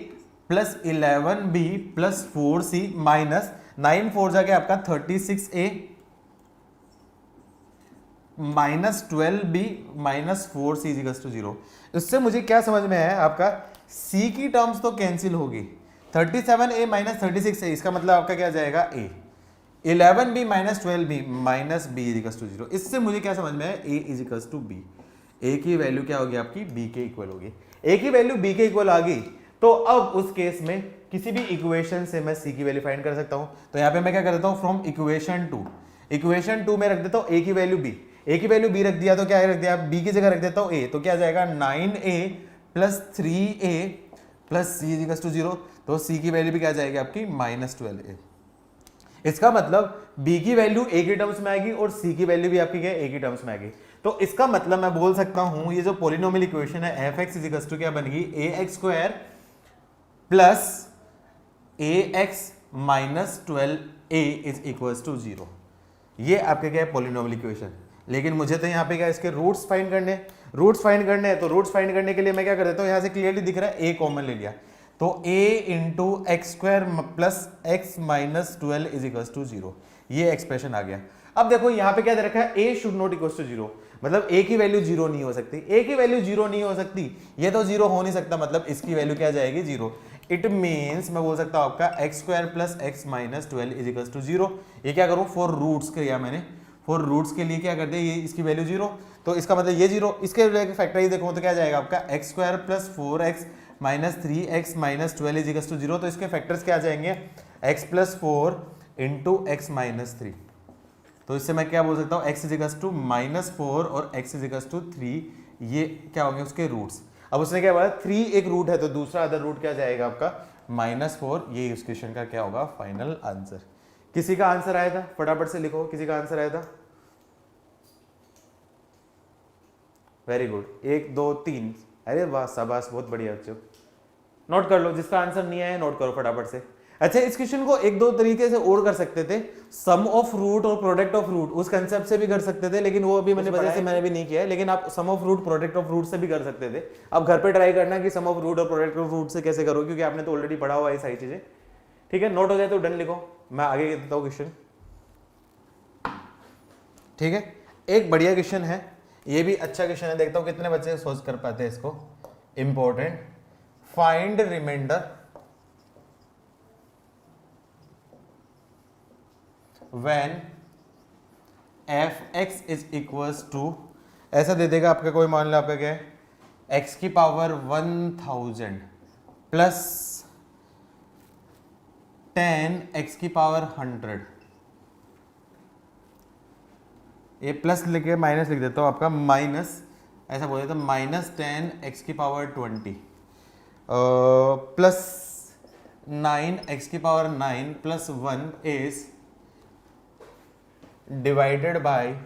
plus 11b plus 4c minus 9 4 जाके आपका 36a minus 12b minus 4c equals to 0। इससे मुझे क्या समझ में है, आपका c की टर्म्स तो कैंसिल होगी, 37a माइनस 36a, इसका मतलब आपका क्या जाएगा a, 11b minus 12b minus b equals to 0। इससे मुझे क्या समझ में है, a is equals to b, a की वैल्यू क्या होगी आपकी b के इक्वल होगी, a की वैल्यू b के इक्वल आ गई, तो अब उस केस में किसी भी इक्वेशन से मैं c की वैल्यू फाइंड कर सकता हूं। तो यहाँ पे मैं क्या कर देता हूँ, फ्रॉम इक्वेशन 2 में रख देता हूँ a की वैल्यू b, a की वैल्यू b रख दिया, तो क्या रख दिया, b की जगह रख देता हूँ a, तो क्या जाएगा 9a plus 3a plus c equals to 0, तो c की वैल्यू भी क्या जाएगी आपकी माइनस 12a। इसका मतलब b की वैल्यू a की टर्म्स में आएगी और c की वैल्यू भी आपकी क्या है a की टर्म्स में आएगी। तो इसका मतलब मैं बोल सकता हूं, ये जो पॉलिनोमियल इक्वेशन है f(x) इक्वल्स टू क्या बनेगी, ax square plus ax minus 12a is equals to 0। ये आपके क्या है पॉलिनोमियल इक्वेशन। लेकिन मुझे तो यहाँ पे क्या इसके रूट्स फाइंड करने हैं, तो रूट्स फाइंड करने के लिए मैं क्या कर देता हूँ, यहाँ से क्लियरली दिख रहा है a कॉमन ले लिया, तो a into x square plus x minus 12 is equals to 0, ये एक्सप्रेशन आ गया। अब देखो यहाँ पे क्या दे रखा है, a should not equals to 0, मतलब a की वैल्यू 0 नहीं हो सकती, a की वैल्यू 0 नहीं हो सकती, ये तो 0 हो नहीं सकता, मतलब इसकी वैल्यू क्या जाएगी 0। इट मीन्स मैं बोल सकता हूँ आपका x square plus x minus 12 is equals to 0। ये क्या करूँ, फॉर रूट्स किया मैंने, फॉर रूट्स के लिए क्या करते हैं, ये इसकी वैल्यू 0, तो इसका मतलब ये 0, इसके फैक्टराइज देखो तो क्या जाएगा आपका x square plus 4x minus 3x minus 12 is equals to 0, तो इसके फैक्टर्स क्या आ जाएंगे, x plus 4 into x minus 3, तो इससे मैं क्या बोल सकता हूँ, x is equals to minus 4 और x इज इक्वल्स टू 3, ये क्या होंगे उसके रूट्स। अब उसने क्या बोला, 3 एक रूट है, तो दूसरा अदर रूट क्या जाएगा आपका -4, ये इस क्वेश्चन का क्या होगा फाइनल आंसर। किसी का आंसर आया था, फटाफट से लिखो, किसी का आंसर आया था, वेरी गुड, 1 2 3, अरे वाह शाबाश, बहुत बढ़िया बच्चों, नोट कर लो, जिसका आंसर नहीं आया नोट करो फटाफट से। अच्छा, इस क्वेश्चन को 1-2 तरीके से और कर सकते थे, सम ऑफ रूट और प्रोडक्ट ऑफ रूट, उस कंसेप्ट से भी कर सकते थे, लेकिन वो अभी मैंने वजह से मैंने भी नहीं किया है, लेकिन आप sum of root product of root से भी कर सकते थे। आप घर पे ट्राई करना कि सम ऑफ रूट और प्रोडक्ट ऑफ रूट से कैसे करो, क्योंकि आपने तो ऑलरेडी पढ़ा हुआ है सारी चीजें। ठीक है, नोट हो जाए तो डन लिखो, मैं आगे देता हूँ क्वेश्चन। ठीक है, एक बढ़िया क्वेश्चन है, ये भी अच्छा क्वेश्चन है, देखता हूँ कितने बच्चे सोच कर पाते हैं इसको। Important, find remainder when f(x) is equals to ऐसा दे देगा आपका कोई, मान लो आपका क्या है x की पावर 1000 प्लस 10 x की पावर 100, ये प्लस लिखे माइनस लिख देता हूँ आपका माइनस, ऐसा बोल देता माइनस 10 x की पावर 20 प्लस 9 x की power 9 plus 1 is divided by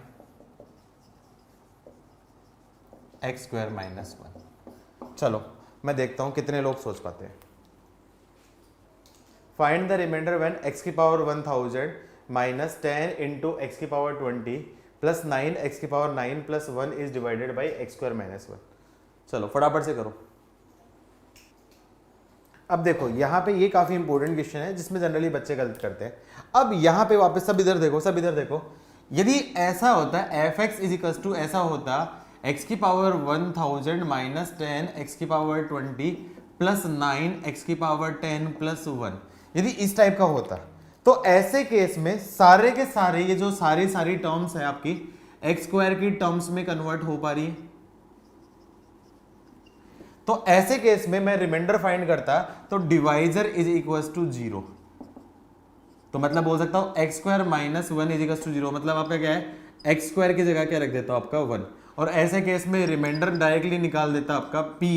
x square minus 1। चलो मैं देखता हूं कितने लोग सोच पाते हैं। Find the remainder when x की पावर 1000 माइनस 10 इंटू एक्स की पावर 20 प्लस 9 एक्स की power 9 plus 1 is divided by x square minus 1। चलो फटाफट से करो। अब देखो यहाँ पे ये काफी इंपॉर्टेंट क्वेश्चन है जिसमें जनरली बच्चे गलत करते हैं। अब यहाँ पे वापस सब इधर देखो, सब इधर देखो, यदि ऐसा होता f x is equal to ऐसा होता x की पावर 1000 माइनस 10 एक्स की पावर 20 प्लस 9 एक्स की पावर 10 प्लस 1, यदि इस टाइप का होता तो ऐसे केस में सारे के सारे ये जो सारी टर्म्स है आपकी एक्स स्क्वायर की टर्म्स में कन्वर्ट हो पा रही है। तो ऐसे केस में मैं रिमाइंडर फाइंड करता तो डिवाइजर इज इक्वल टू 0, तो मतलब बोल सकता हूं x square minus 1 is equal to 0, मतलब आपका क्या है एक्स स्क्वायर की जगह क्या रख देता हूं आपका 1, और ऐसे केस में रिमाइंडर डायरेक्टली निकाल देता आपका p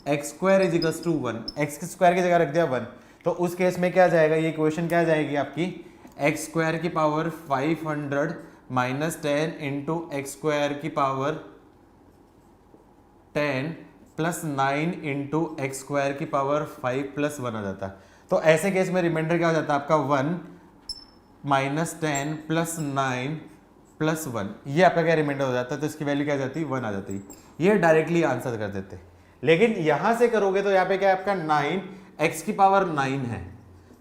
x square is equal to 1, x square की जगह रख दिया 1, तो उस केस में क्या जाएगा, ये इक्वेशन क्या जाएगी आपकी एक्स स्क्वायर की power 500 minus 10 into x square की power 10 plus 9 into x square की पावर 5 प्लस 1 आ जाता। तो ऐसे केस में रिमाइंडर क्या हो जाता है आपका 1 माइनस 10 प्लस 9 प्लस 1, ये आपका क्या रिमाइंडर हो जाता है, तो इसकी वैल्यू क्या आ जाती है 1 आ जाती है। ये डायरेक्टली आंसर कर देते। लेकिन यहां से करोगे तो यहाँ पे क्या है आपका 9 एक्स की पावर 9 है,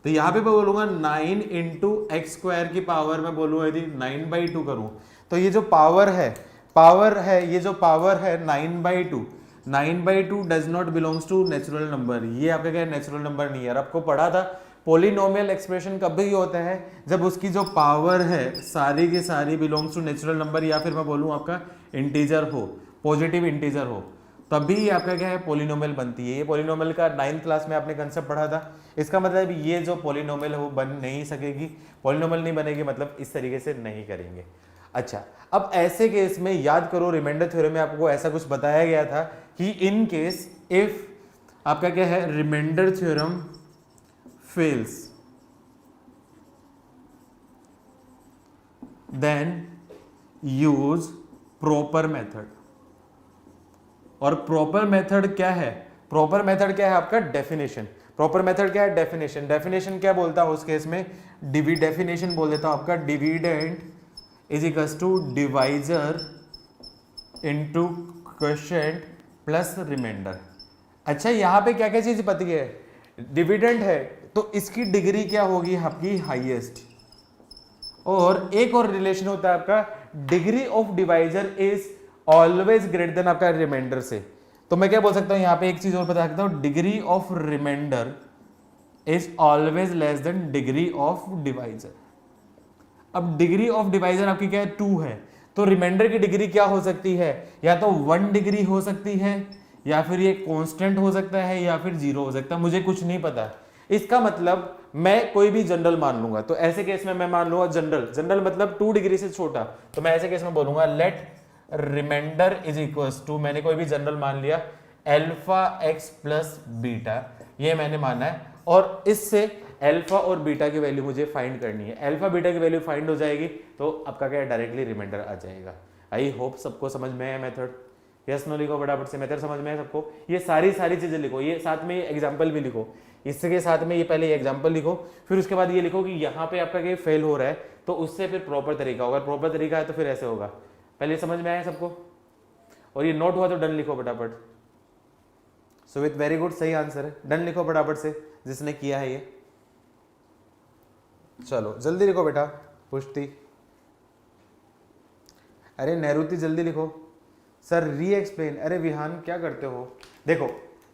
तो यहाँ पे मैं बोलूंगा 9 इंटू एक्स स्क्वायर की पावर मैं बोलूंगा यदि 9/2 करूं तो ये जो पावर है ये जो पावर है 9/2, 9/2 does not belongs to natural number, ये आपका क्या नेचुरल नंबर नहीं है। और आपको पढ़ा था पोलिनोमियल एक्सप्रेशन कब भी होता है जब उसकी जो पावर है सारी की सारी बिलोंग्स टू नेचुरल नंबर, या फिर मैं बोलूँ आपका इंटीजर हो, पॉजिटिव इंटीजर हो, तभी ये आपका क्या है पोलिनोमियल बनती है। ये पोलिनोमियल का 9th क्लास में आपने कंसेप्ट पढ़ा था। इसका मतलब ये जो पोलिनोमियल है वो बन नहीं सकेगी, पोलिनोमियल नहीं बनेगी, मतलब इस तरीके से नहीं करेंगे। अच्छा, अब ऐसे केस में याद करो रिमाइंडर थ्योरम में आपको ऐसा कुछ बताया गया था कि इन केस इफ आपका क्या है remainder theorem fails then use proper method. और प्रॉपर मेथड क्या है, प्रॉपर मेथड क्या है आपका डेफिनेशन। प्रॉपर मेथड क्या है डेफिनेशन, डेफिनेशन क्या बोलता है उस केस में डेफिनेशन बोल देता हूं आपका dividend is equals to divisor into quotient plus remainder. अच्छा, यहां पे क्या क्या चीज पता है, डिविडेंड है तो इसकी डिग्री क्या होगी आपकी हाईएस्ट, और एक और रिलेशन होता है आपका degree of divisor is always greater than आपका रिमाइंडर से। तो मैं क्या बोल सकता हूं यहां पे एक चीज और बता सकता हूं, degree of remainder is always less than degree of divisor. अब डिग्री ऑफ डिवाइजर आपकी क्या है 2 है, तो रिमाइंडर की डिग्री क्या हो सकती है, या तो 1 डिग्री हो सकती है, या फिर ये कांस्टेंट हो सकता है, या फिर 0 हो सकता है, मुझे कुछ नहीं पता। इसका मतलब मैं कोई भी जनरल मान लूंगा, तो ऐसे केस में मैं मान लूंगा जनरल मतलब 2 डिग्री से छोटा, तो मैं ऐसे केस में बोलूंगा let remainder is equals to, मैंने कोई भी जनरल मान लिया अल्फा एक्स प्लस बीटा, ये मैंने माना है, और इससे अल्फा और बीटा की वैल्यू मुझे फाइंड करनी है। अल्फा बीटा की वैल्यू फाइंड हो जाएगी तो आपका क्या डायरेक्टली रिमाइंडर आ जाएगा। आई होप सबको समझ में है मेथड, यस नो लिखो फटाफट से, मेथड समझ में है सबको। ये सारी चीजें लिखो, ये साथ में एग्जाम्पल भी लिखो, इसके साथ में ये पहले एग्जाम्पल लिखो, फिर उसके बाद ये लिखो कि यहाँ पे आपका क्या फेल हो रहा है, तो उससे फिर प्रॉपर तरीका होगा, प्रॉपर तरीका है तो फिर ऐसे होगा। पहले समझ में आया सबको, और ये नोट हुआ तो डन लिखो फटाफट। सुमित वेरी गुड, सही आंसर है, डन लिखो फटाफट से जिसने किया है ये। चलो जल्दी लिखो बेटा, पुष्टि, अरे नेहरूति जल्दी लिखो, सर री एक्सप्लेन, अरे विहान क्या करते हो। देखो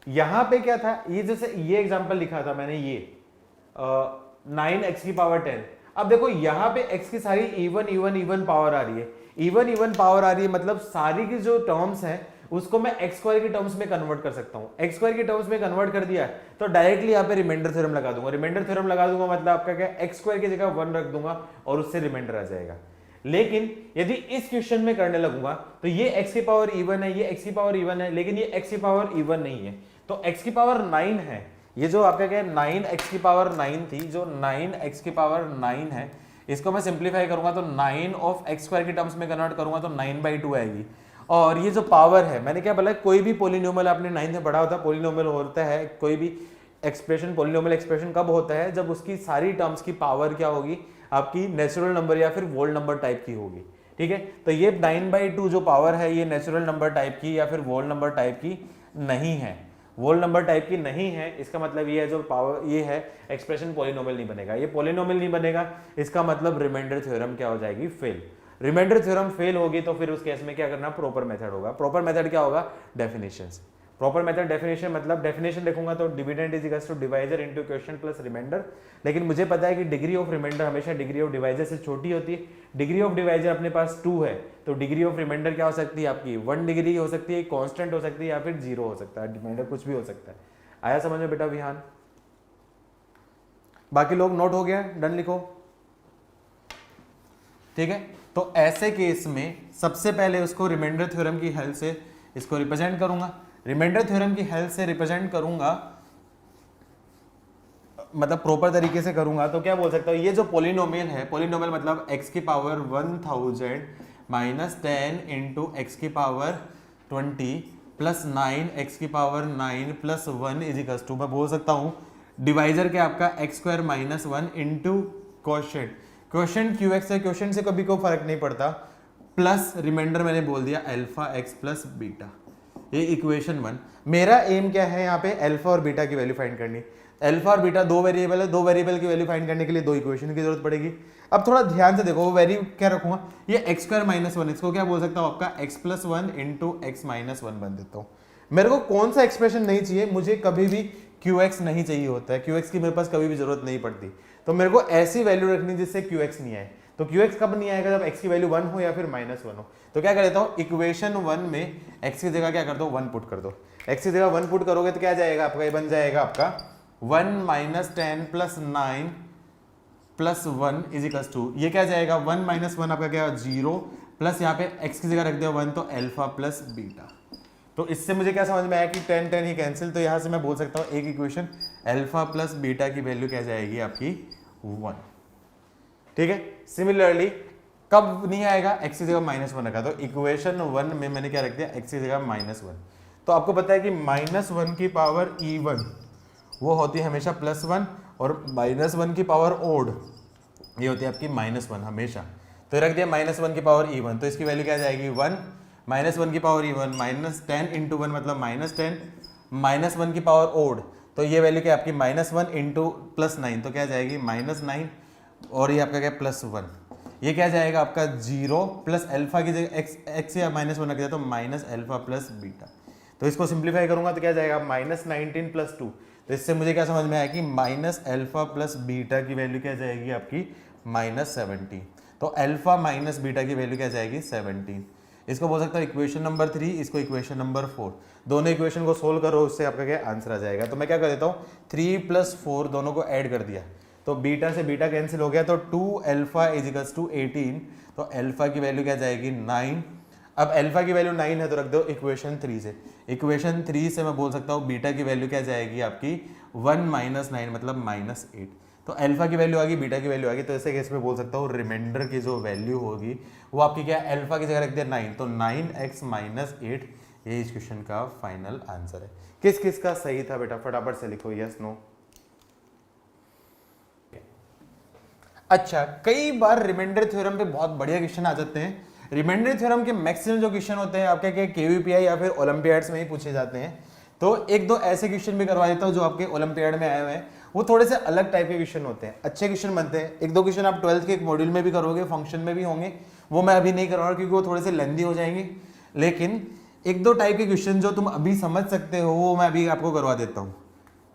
यहां पे क्या था, ये जैसे ये एग्जांपल लिखा था मैंने, ये 9 एक्स की पावर 10। अब देखो यहां पे x की सारी इवन पावर आ रही है, इवन इवन पावर आ रही है, मतलब सारी की जो टर्म्स हैं उसको मैं एक्स स्क्वायर की टर्म्स में कन्वर्ट कर सकता हूं। एक्स स्क्वायर की टर्म्स में कन्वर्ट कर दिया तो डायरेक्टली यहाँ पे रिमाइंडर थ्योरम लगा दूंगा। रिमाइंडर थ्योरम लगा दूंगा मतलब आपका क्या, एक्स स्क्वायर की जगह 1 रख दूंगा और उससे रिमाइंडर आ जाएगा। लेकिन यदि इस क्वेश्चन में करने लगूंगा तो ये x की पावर इवन है, ये x की पावर इवन है, लेकिन ये x की पावर इवन नहीं है, तो x की पावर 9 है। ये जो आपका क्या है 9x की पावर 9 थी, जो 9x की पावर 9 है, इसको मैं सिंप्लीफाई करूंगा तो 9 ऑफ x स्क्वायर की टर्म्स में कन्वर्ट करूंगा तो 9/2 आएगी। और ये जो पावर है, मैंने क्या बोला, कोई भी पोलिनोमियल आपने 9 में पढ़ा होता है, पोलिनोमियल होता है कोई भी एक्सप्रेशन, पोलिनोमियल एक्सप्रेशन कब होता है, जब उसकी सारी टर्म्स की पावर क्या होगी, आपकी नेचुरल नंबर या फिर वोल नंबर टाइप की होगी। ठीक है, तो ये 9/2 जो पावर है ये नेचुरल नंबर टाइप की या फिर वोल नंबर टाइप की नहीं है, वोल नंबर टाइप की नहीं है। इसका मतलब ये है जो पावर ये है एक्सप्रेशन पोलिनोमियल नहीं बनेगा, ये पोलिनोमियल नहीं बनेगा, इसका मतलब रिमाइंडर थ्योरम क्या हो जाएगी, फेल। रिमाइंडर थ्योरम फेल होगी तो फिर उस केस में क्या करना, प्रॉपर मेथड होगा। प्रॉपर मेथड क्या होगा, डेफिनेशंस। प्रॉपर मेथड डेफिनेशन मतलब डेफिनेशन देखूंगा तो dividend is equals to divisor into quotient plus remainder, लेकिन मुझे पता है कि डिग्री ऑफ रिमाइंडर हमेशा डिग्री ऑफ डिवाइजर से छोटी होती है। डिग्री ऑफ डिवाइजर अपने पास 2 है तो डिग्री ऑफ रिमाइंडर क्या हो सकती है आपकी, 1 डिग्री हो सकती है, कांस्टेंट हो सकती है या फिर 0 हो सकता है, रिमाइंडर कुछ भी हो सकता है। आया समझ में बेटा विहान? बाकी लोग नोट हो गया, डन लिखो। ठीक है, तो ऐसे केस में सबसे पहले उसको रिमाइंडर थ्योरम की हेल्प से इसको रिप्रेजेंट करूंगा। रिमाइंडर थ्योरम की हेल्प से रिप्रेजेंट करूंगा मतलब प्रॉपर तरीके से करूंगा तो क्या बोल सकता हूं, ये जो पोलिनोमियल है, पोलिनोमियल मतलब x की पावर 1000 माइनस 10 इंटू एक्स की पावर 20 प्लस 9 एक्स की power 9 plus 1 is equals to, मैं बोल सकता हूं डिवाइजर के आपका x square minus 1 into quotient, quotient q x है, क्वोशिएंट से कभी कोई फर्क नहीं पड़ता, प्लस रिमाइंडर मैंने बोल दिया अल्फा एक्स प्लस बीटा। ये इक्वेशन 1। मेरा एम क्या है यहाँ पे, अल्फा और बीटा की वैल्यू फाइंड करनी। अल्फा और बीटा दो वेरिएबल है, दो वेरिएबल की वैल्यू फाइंड करने के लिए दो इक्वेशन की जरूरत पड़ेगी। अब थोड़ा ध्यान से देखो, वो वैल्यू क्या रखूंगा, ये एक्स स्क्वायर माइनस 1, इसको क्या बोल सकता हूँ आपका x plus 1 into x minus 1 बन देता हूँ। मेरे को कौन सा एक्सप्रेशन नहीं चाहिए, मुझे कभी भी क्यू एक्स नहीं चाहिए होता है, क्यू एक्स की मेरे पास कभी भी जरूरत नहीं पड़ती, तो मेरे को ऐसी वैल्यू रखनी जिससे क्यू एक्स नहीं आए। तो क्यू एक्स कब नहीं आएगा, जब एक्स की वैल्यू 1 हो या फिर माइनस 1 हो। तो क्या कर देता हूँ, इक्वेशन 1 में एक्स की जगह क्या कर दो, 1 पुट कर दो। एक्स की जगह 1 पुट करोगे तो क्या जाएगा आपका, ये बन जाएगा आपका 1 minus 10 plus 9 plus 1 is equals to, ये क्या जाएगा 1 माइनस 1 आपका क्या 0 प्लस यहाँ पे एक्स की जगह रख दिया 1 तो अल्फा प्लस बीटा। तो इससे मुझे क्या समझ में आया कि 10 10 ही कैंसिल, तो यहाँ से मैं बोल सकता हूँ एक इक्वेशन अल्फा प्लस बीटा की वैल्यू क्या जाएगी आपकी 1। ठीक है, सिमिलरली कब नहीं आएगा, एक्स की जगह माइनस 1 रखा, तो इक्वेशन 1 में मैंने क्या रख दिया, एक्स की जगह माइनस 1। तो आपको पता है कि माइनस 1 की पावर E1 वो होती है हमेशा प्लस 1 और माइनस 1 की पावर ओड ये होती है आपकी माइनस 1 हमेशा। तो रख दिया माइनस 1 की पावर E1, तो इसकी वैल्यू क्या जाएगी 1, माइनस 1 की पावर E1 माइनस 10 इंटू 1 मतलब माइनस 10, माइनस 1 की पावर ओड तो ये वैल्यू क्या आपकी माइनस 1 इंटू प्लस 9 तो क्या जाएगी माइनस 9 और ये आपका क्या प्लस 1, ये क्या जाएगा आपका 0 प्लस अल्फा की जगह एक्स या माइनस 1 रख दिया तो माइनस अल्फा प्लस बीटा। तो इसको सिंप्लीफाई करूंगा तो क्या जाएगा माइनस 19 प्लस 2। तो इससे मुझे क्या समझ में आया कि माइनस अल्फा प्लस बीटा की वैल्यू क्या जाएगी आपकी माइनस 17। तो अल्फा माइनस बीटा की वैल्यू क्या जाएगी 17। इसको बोल सकता हूँ इक्वेशन नंबर 3, इसको इक्वेशन नंबर 4। दोनों इक्वेशन को सोल्व करो, उससे आपका क्या आंसर आ जाएगा। तो मैं क्या कर देता हूँ 3 प्लस 4 दोनों को ऐड कर दिया तो बीटा से बीटा कैंसिल हो गया तो 2 अल्फा इज इक्वल्स टू 18। तो अल्फा की वैल्यू क्या जाएगी 9। अब अल्फा की वैल्यू 9 है तो रख दो इक्वेशन 3 से। इक्वेशन 3 से मैं बोल सकता हूँ बीटा की वैल्यू क्या जाएगी आपकी 1 माइनस 9 मतलब माइनस 8। तो अल्फा की वैल्यू आ गई, बीटा की वैल्यू आ गई, तो ऐसे केस में बोल सकता हूँ रिमाइंडर की जो वैल्यू होगी वो आपकी क्या अल्फा की जगह रख दिया 9 तो 9x माइनस 8 ये इस क्वेश्चन का फाइनल आंसर है। किस किस का सही था बेटा, फटाफट से लिखो यस नो। अच्छा, कई बार रिमाइंडर थ्योरम पे बहुत बढ़िया क्वेश्चन आ जाते हैं। रिमाइंडर थ्योरम के मैक्सिमम जो क्वेश्चन होते हैं आपके क्या केवीपीआई या फिर ओलंपियाड्स में ही पूछे जाते हैं। तो एक दो ऐसे क्वेश्चन भी करवा देता हूँ जो आपके ओलंपियाड में आए हुए हैं, वो थोड़े से अलग टाइप के क्वेश्चन होते हैं, अच्छे क्वेश्चन बनते हैं। एक दो क्वेश्चन आप 12th के एक मॉड्यूल में भी करोगे, फंक्शन में भी होंगे, वो मैं अभी नहीं करवाऊंगा क्योंकि वो थोड़े से लेंदी हो जाएंगे। लेकिन एक दो टाइप के क्वेश्चन जो तुम अभी समझ सकते हो वो मैं अभी आपको करवा देता हूँ।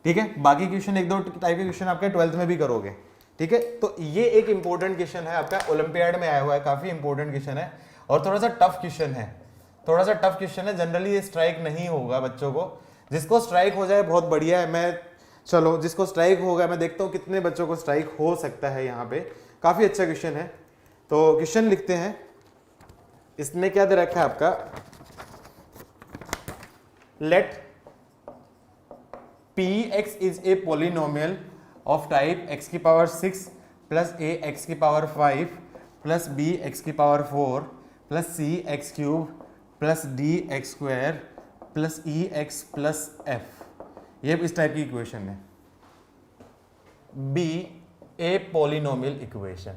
ठीक है, बाकी क्वेश्चन एक दो टाइप के क्वेश्चन आपके 12th में भी करोगे। ठीक है, तो ये एक इंपॉर्टेंट क्वेश्चन है आपका ओलंपियाड में आया हुआ है, काफी इंपॉर्टेंट क्वेश्चन है और थोड़ा सा टफ क्वेश्चन है, थोड़ा सा टफ क्वेश्चन है, जनरली ये स्ट्राइक नहीं होगा बच्चों को। जिसको स्ट्राइक हो जाए बहुत बढ़िया है। मैं चलो जिसको स्ट्राइक होगा मैं देखता हूँ कितने बच्चों को स्ट्राइक हो सकता है। यहाँ पे काफी अच्छा क्वेश्चन है, तो क्वेश्चन लिखते हैं। इसमें क्या दे रखा है आपका, late px is a polynomial of type x की पावर 6 प्लस a x की पावर 5 प्लस b x की power 4 plus c x cube plus d x square plus e x plus f। ये इस टाइप की equation है। b ए polynomial equation,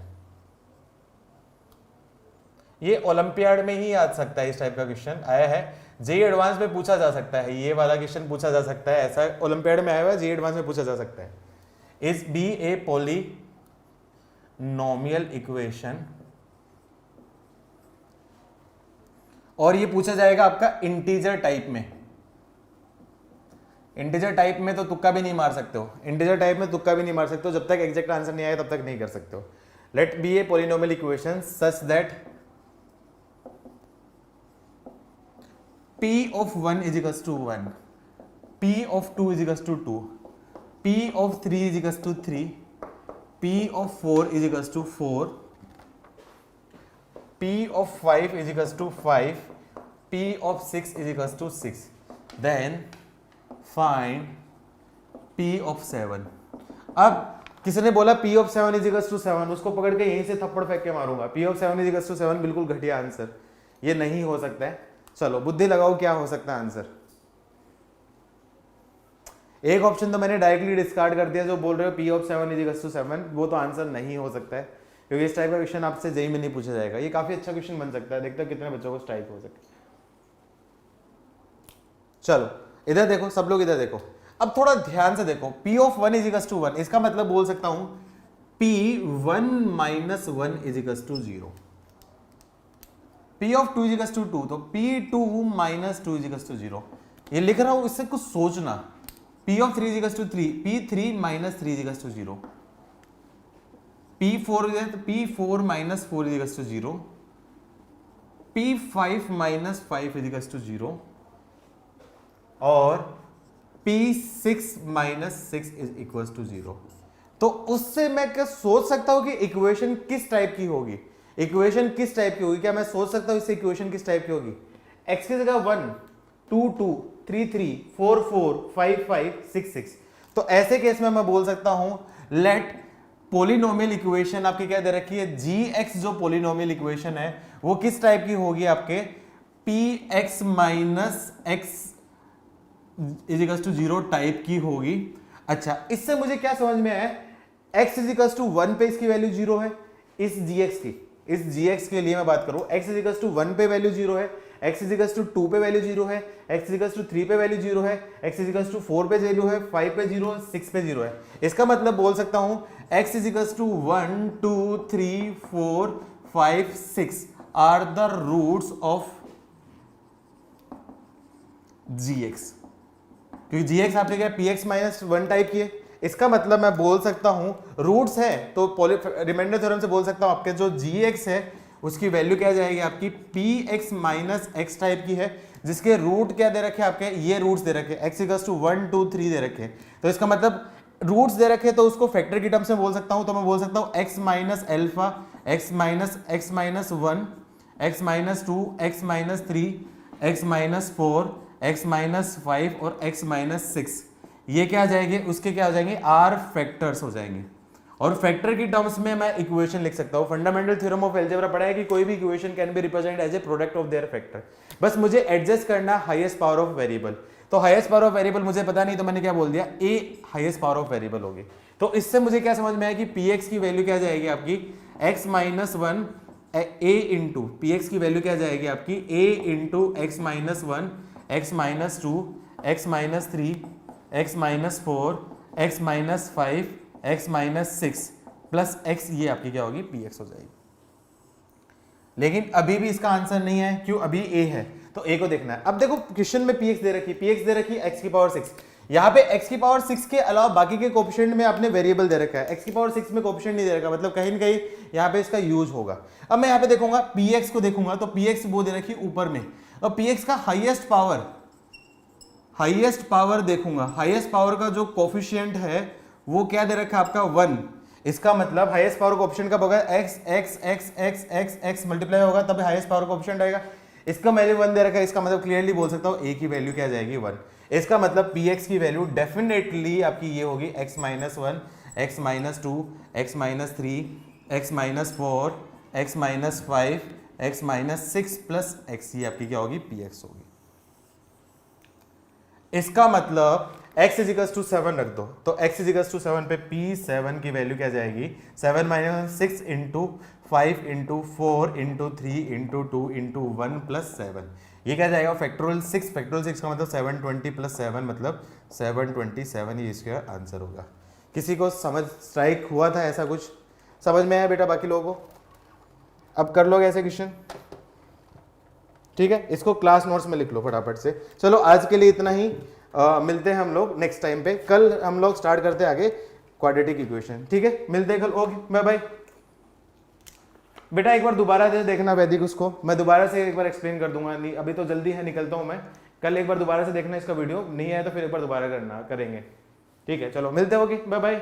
ये olympiad में ही आ सकता है। इस टाइप का क्वेश्चन आया है, जेईई एडवांस में पूछा जा सकता है, ये वाला क्वेश्चन पूछा जा सकता है। ऐसा ओलंपियाड में आया हुआ है, जेईई एडवांस में पूछा जा सकता है। Is be a polynomial equation, और ये पूछा जाएगा आपका इंटीजर टाइप में। इंटीजर टाइप में तो तुक्का भी नहीं मार सकते हो, इंटीजर टाइप में तुक्का भी नहीं मार सकते हो, जब तक एग्जैक्ट आंसर नहीं आए तब तक नहीं कर सकते हो। Let be a polynomial equation such that p of 1 is equals to 1, p of 2 is equals to 2, p of 3 is equals to 3, p of 4 is equals to 4, p of 5 is equals to 5, p of 6 is equals to 6. Then find p of 7. अब किसी ने बोला p of 7 is equals to 7, उसको पकड़ के यहीं से थप्पड़ फेंक के मारूंगा। p of 7 is equals to 7 बिल्कुल घटिया आंसर, ये नहीं हो सकता है। चलो बुद्धि लगाओ, क्या हो सकता है आंसर। एक ऑप्शन तो मैंने डायरेक्टली डिस्कार्ड कर दिया, जो बोल रहे हो p of 7 is equals to 7, वो तो आंसर नहीं हो सकता है, क्योंकि इस टाइप का क्वेश्चन आपसे जेईई में नहीं पूछा जाएगा। ये काफी अच्छा क्वेश्चन बन सकता है, देखते हो कितने बच्चों को स्ट्राइक हो सकता है। चलो इधर देखो, सब लोग इधर देखो, अब थोड़ा ध्यान से देखो। p of 1 is equals to 1, इसका मतलब बोल सकता हूं p1 minus 1 is equals to 0। p of 2 is equals to 2, तो p2 minus 2 is equals to 0। ये लिख रहा हूं, इससे कुछ सोचना। p of 3 is equals to 3, p3 minus 3 is equals to 0, p4 तो p4 minus 4 is equals to 0, p5 minus 5 is equals to 0, और p6 minus 6 is equals to 0। तो उससे मैं क्या सोच सकता हूं कि इक्वेशन किस टाइप की होगी, इक्वेशन किस टाइप की होगी। क्या मैं सोच सकता हूं इससे इक्वेशन किस टाइप की होगी। x की जगह 1 2 2 3 3 4 4 5 5 6 6, तो ऐसे केस में मैं बोल सकता हूं लेट पोलिनोमियल इक्वेशन आपकी क्या दे रखी है, gx जो पोलिनोमियल इक्वेशन है वो किस टाइप की होगी आपके, px minus x is equals to 0 type की होगी। अच्छा, इससे मुझे क्या समझ में आया, x इज इक्वल्स टू 1 पे इसकी वैल्यू 0 है, इस gx की, इस gx के लिए मैं बात करूं, x इज इक्वल्स टू 1 पे वैल्यू 0 है, x इज इक्वल्स टू 2 पे वैल्यू 0 है, x इज इक्वल्स टू 3 पे वैल्यू 0 है, x इज इक्वल्स टू 4 पे 0 है, 5 पे 0 है, 6 पे 0 है। इसका मतलब बोल सकता हूं x is equals to 1 2 3 4 5 6 are the roots of gx, क्योंकि gx आपने क्या px माइनस 1 टाइप की है। इसका मतलब मैं बोल सकता हूं रूट्स है तो रिमाइंडर थ्योरम से बोल सकता हूं आपके जो gx है उसकी वैल्यू क्या जाएगी आपकी px माइनस x टाइप की है, जिसके रूट क्या दे रखे आपके, ये रूट्स दे रखे x इक्वल्स टू 1 2 3 दे रखे। तो इसका मतलब रूट्स दे रखे तो उसको फैक्टर की टर्म्स में बोल सकता हूं, तो मैं बोल सकता हूं x minus alpha, x minus 1, x minus 2, x minus 3, x minus 4, x minus 5 और x माइनस 6। ये क्या आ जाएंगे, उसके क्या हो जाएंगे, आर फैक्टर्स हो जाएंगे। और फैक्टर की टर्म्स में मैं इक्वेशन लिख सकता हूं। फंडामेंटल थ्योरम ऑफ अलजेब्रा पढ़ा है कि कोई भी equation can be represented as a product of their factor. बस मुझे एडजस्ट करना हाईएस्ट पावर ऑफ वेरिएबल। तो हाईएस्ट पावर ऑफ वेरिएबल मुझे पता नहीं, तो मैंने क्या बोल दिया, a highest power of variable होगी। तो इससे मुझे क्या समझ में आया कि px की वैल्यू क्या जाएगी आपकी, x minus 1 a into P x की वैल्यू क्या जाएगी आपकी a into x minus 1, x minus 2, x minus 3, x minus 4, x minus 5, x minus 6 plus x, ये आपकी क्या होगी पी एक्स हो जाएगी। लेकिन अभी भी इसका आंसर नहीं है, क्यों, अभी a है, तो a को देखना है। अब देखो क्वेश्चन में px दे रखी, px दे रखी x की पावर 6, यहाँ पे x की पावर 6 के अलावा बाकी के कोफिशिएंट में आपने वेरिएबल दे रखा है, x की पावर 6 में कोफिशिएंट नहीं दे रखा, मतलब कहीं ना कहीं यहाँ पे इसका यूज होगा। अब मैं यहाँ पे देखूंगा px को देखूंगा तो px वो दे रखी ऊपर में, और px का हाईएस्ट पावर देखूंगा, हाईएस्ट पावर का जो कोफिशिएंट है वो क्या दे रखा है आपका 1। इसका मतलब हाईएस्ट पावर कोफिशिएंट कब होगा, x x x x x x multiply होगा तब हाईएस्ट पावर कोफिशिएंट आएगा। इसका वैल्यू 1 दे रखा है, इसका मतलब क्लियरली बोल सकता हूं a की वैल्यू क्या जाएगी 1। इसका मतलब px की वैल्यू डेफिनेटली आपकी ये होगी x minus 1, x minus 2, x minus 3, x minus 4, x minus 5, x minus 6 plus x, ये आपकी क्या होगी px होगी। इसका मतलब x इजिकल्स टू 7 रख दो, तो x इजिकल्स टू 7 पे p7 की वैल्यू क्या जाएगी 7 minus 6 into 5 into 4 into 3 into 2 into 1 plus 7, ये क्या जाएगा फैक्टोरियल 6, फैक्टोरियल 6 का मतलब 720 प्लस 7 मतलब 727, ये इसका आंसर होगा। किसी को समझ स्ट्राइक हुआ था ऐसा कुछ, समझ में आया बेटा बाकी लोगों को? अब कर लोगे ऐसे क्वेश्चन, ठीक है, इसको क्लास नोट्स में लिख लो फटाफट से। चलो आज के लिए इतना ही, मिलते हैं हम लोग नेक्स्ट टाइम पे, कल हम लोग स्टार्ट करते हैं आगे क्वाड्रेटिक इक्वेशन, ठीक है, मिलते हैं कल, ओके बाय बाय। बेटा एक बार दोबारा से देखना वैदिक, उसको मैं दोबारा से एक बार एक्सप्लेन कर दूंगा, नहीं अभी तो जल्दी है निकलता हूं मैं, कल एक बार दोबारा से देखना इसका वीडियो, नहीं आया तो फिर एक बार दोबारा करेंगे, ठीक है, चलो मिलते हैं, ओके बाय बाय।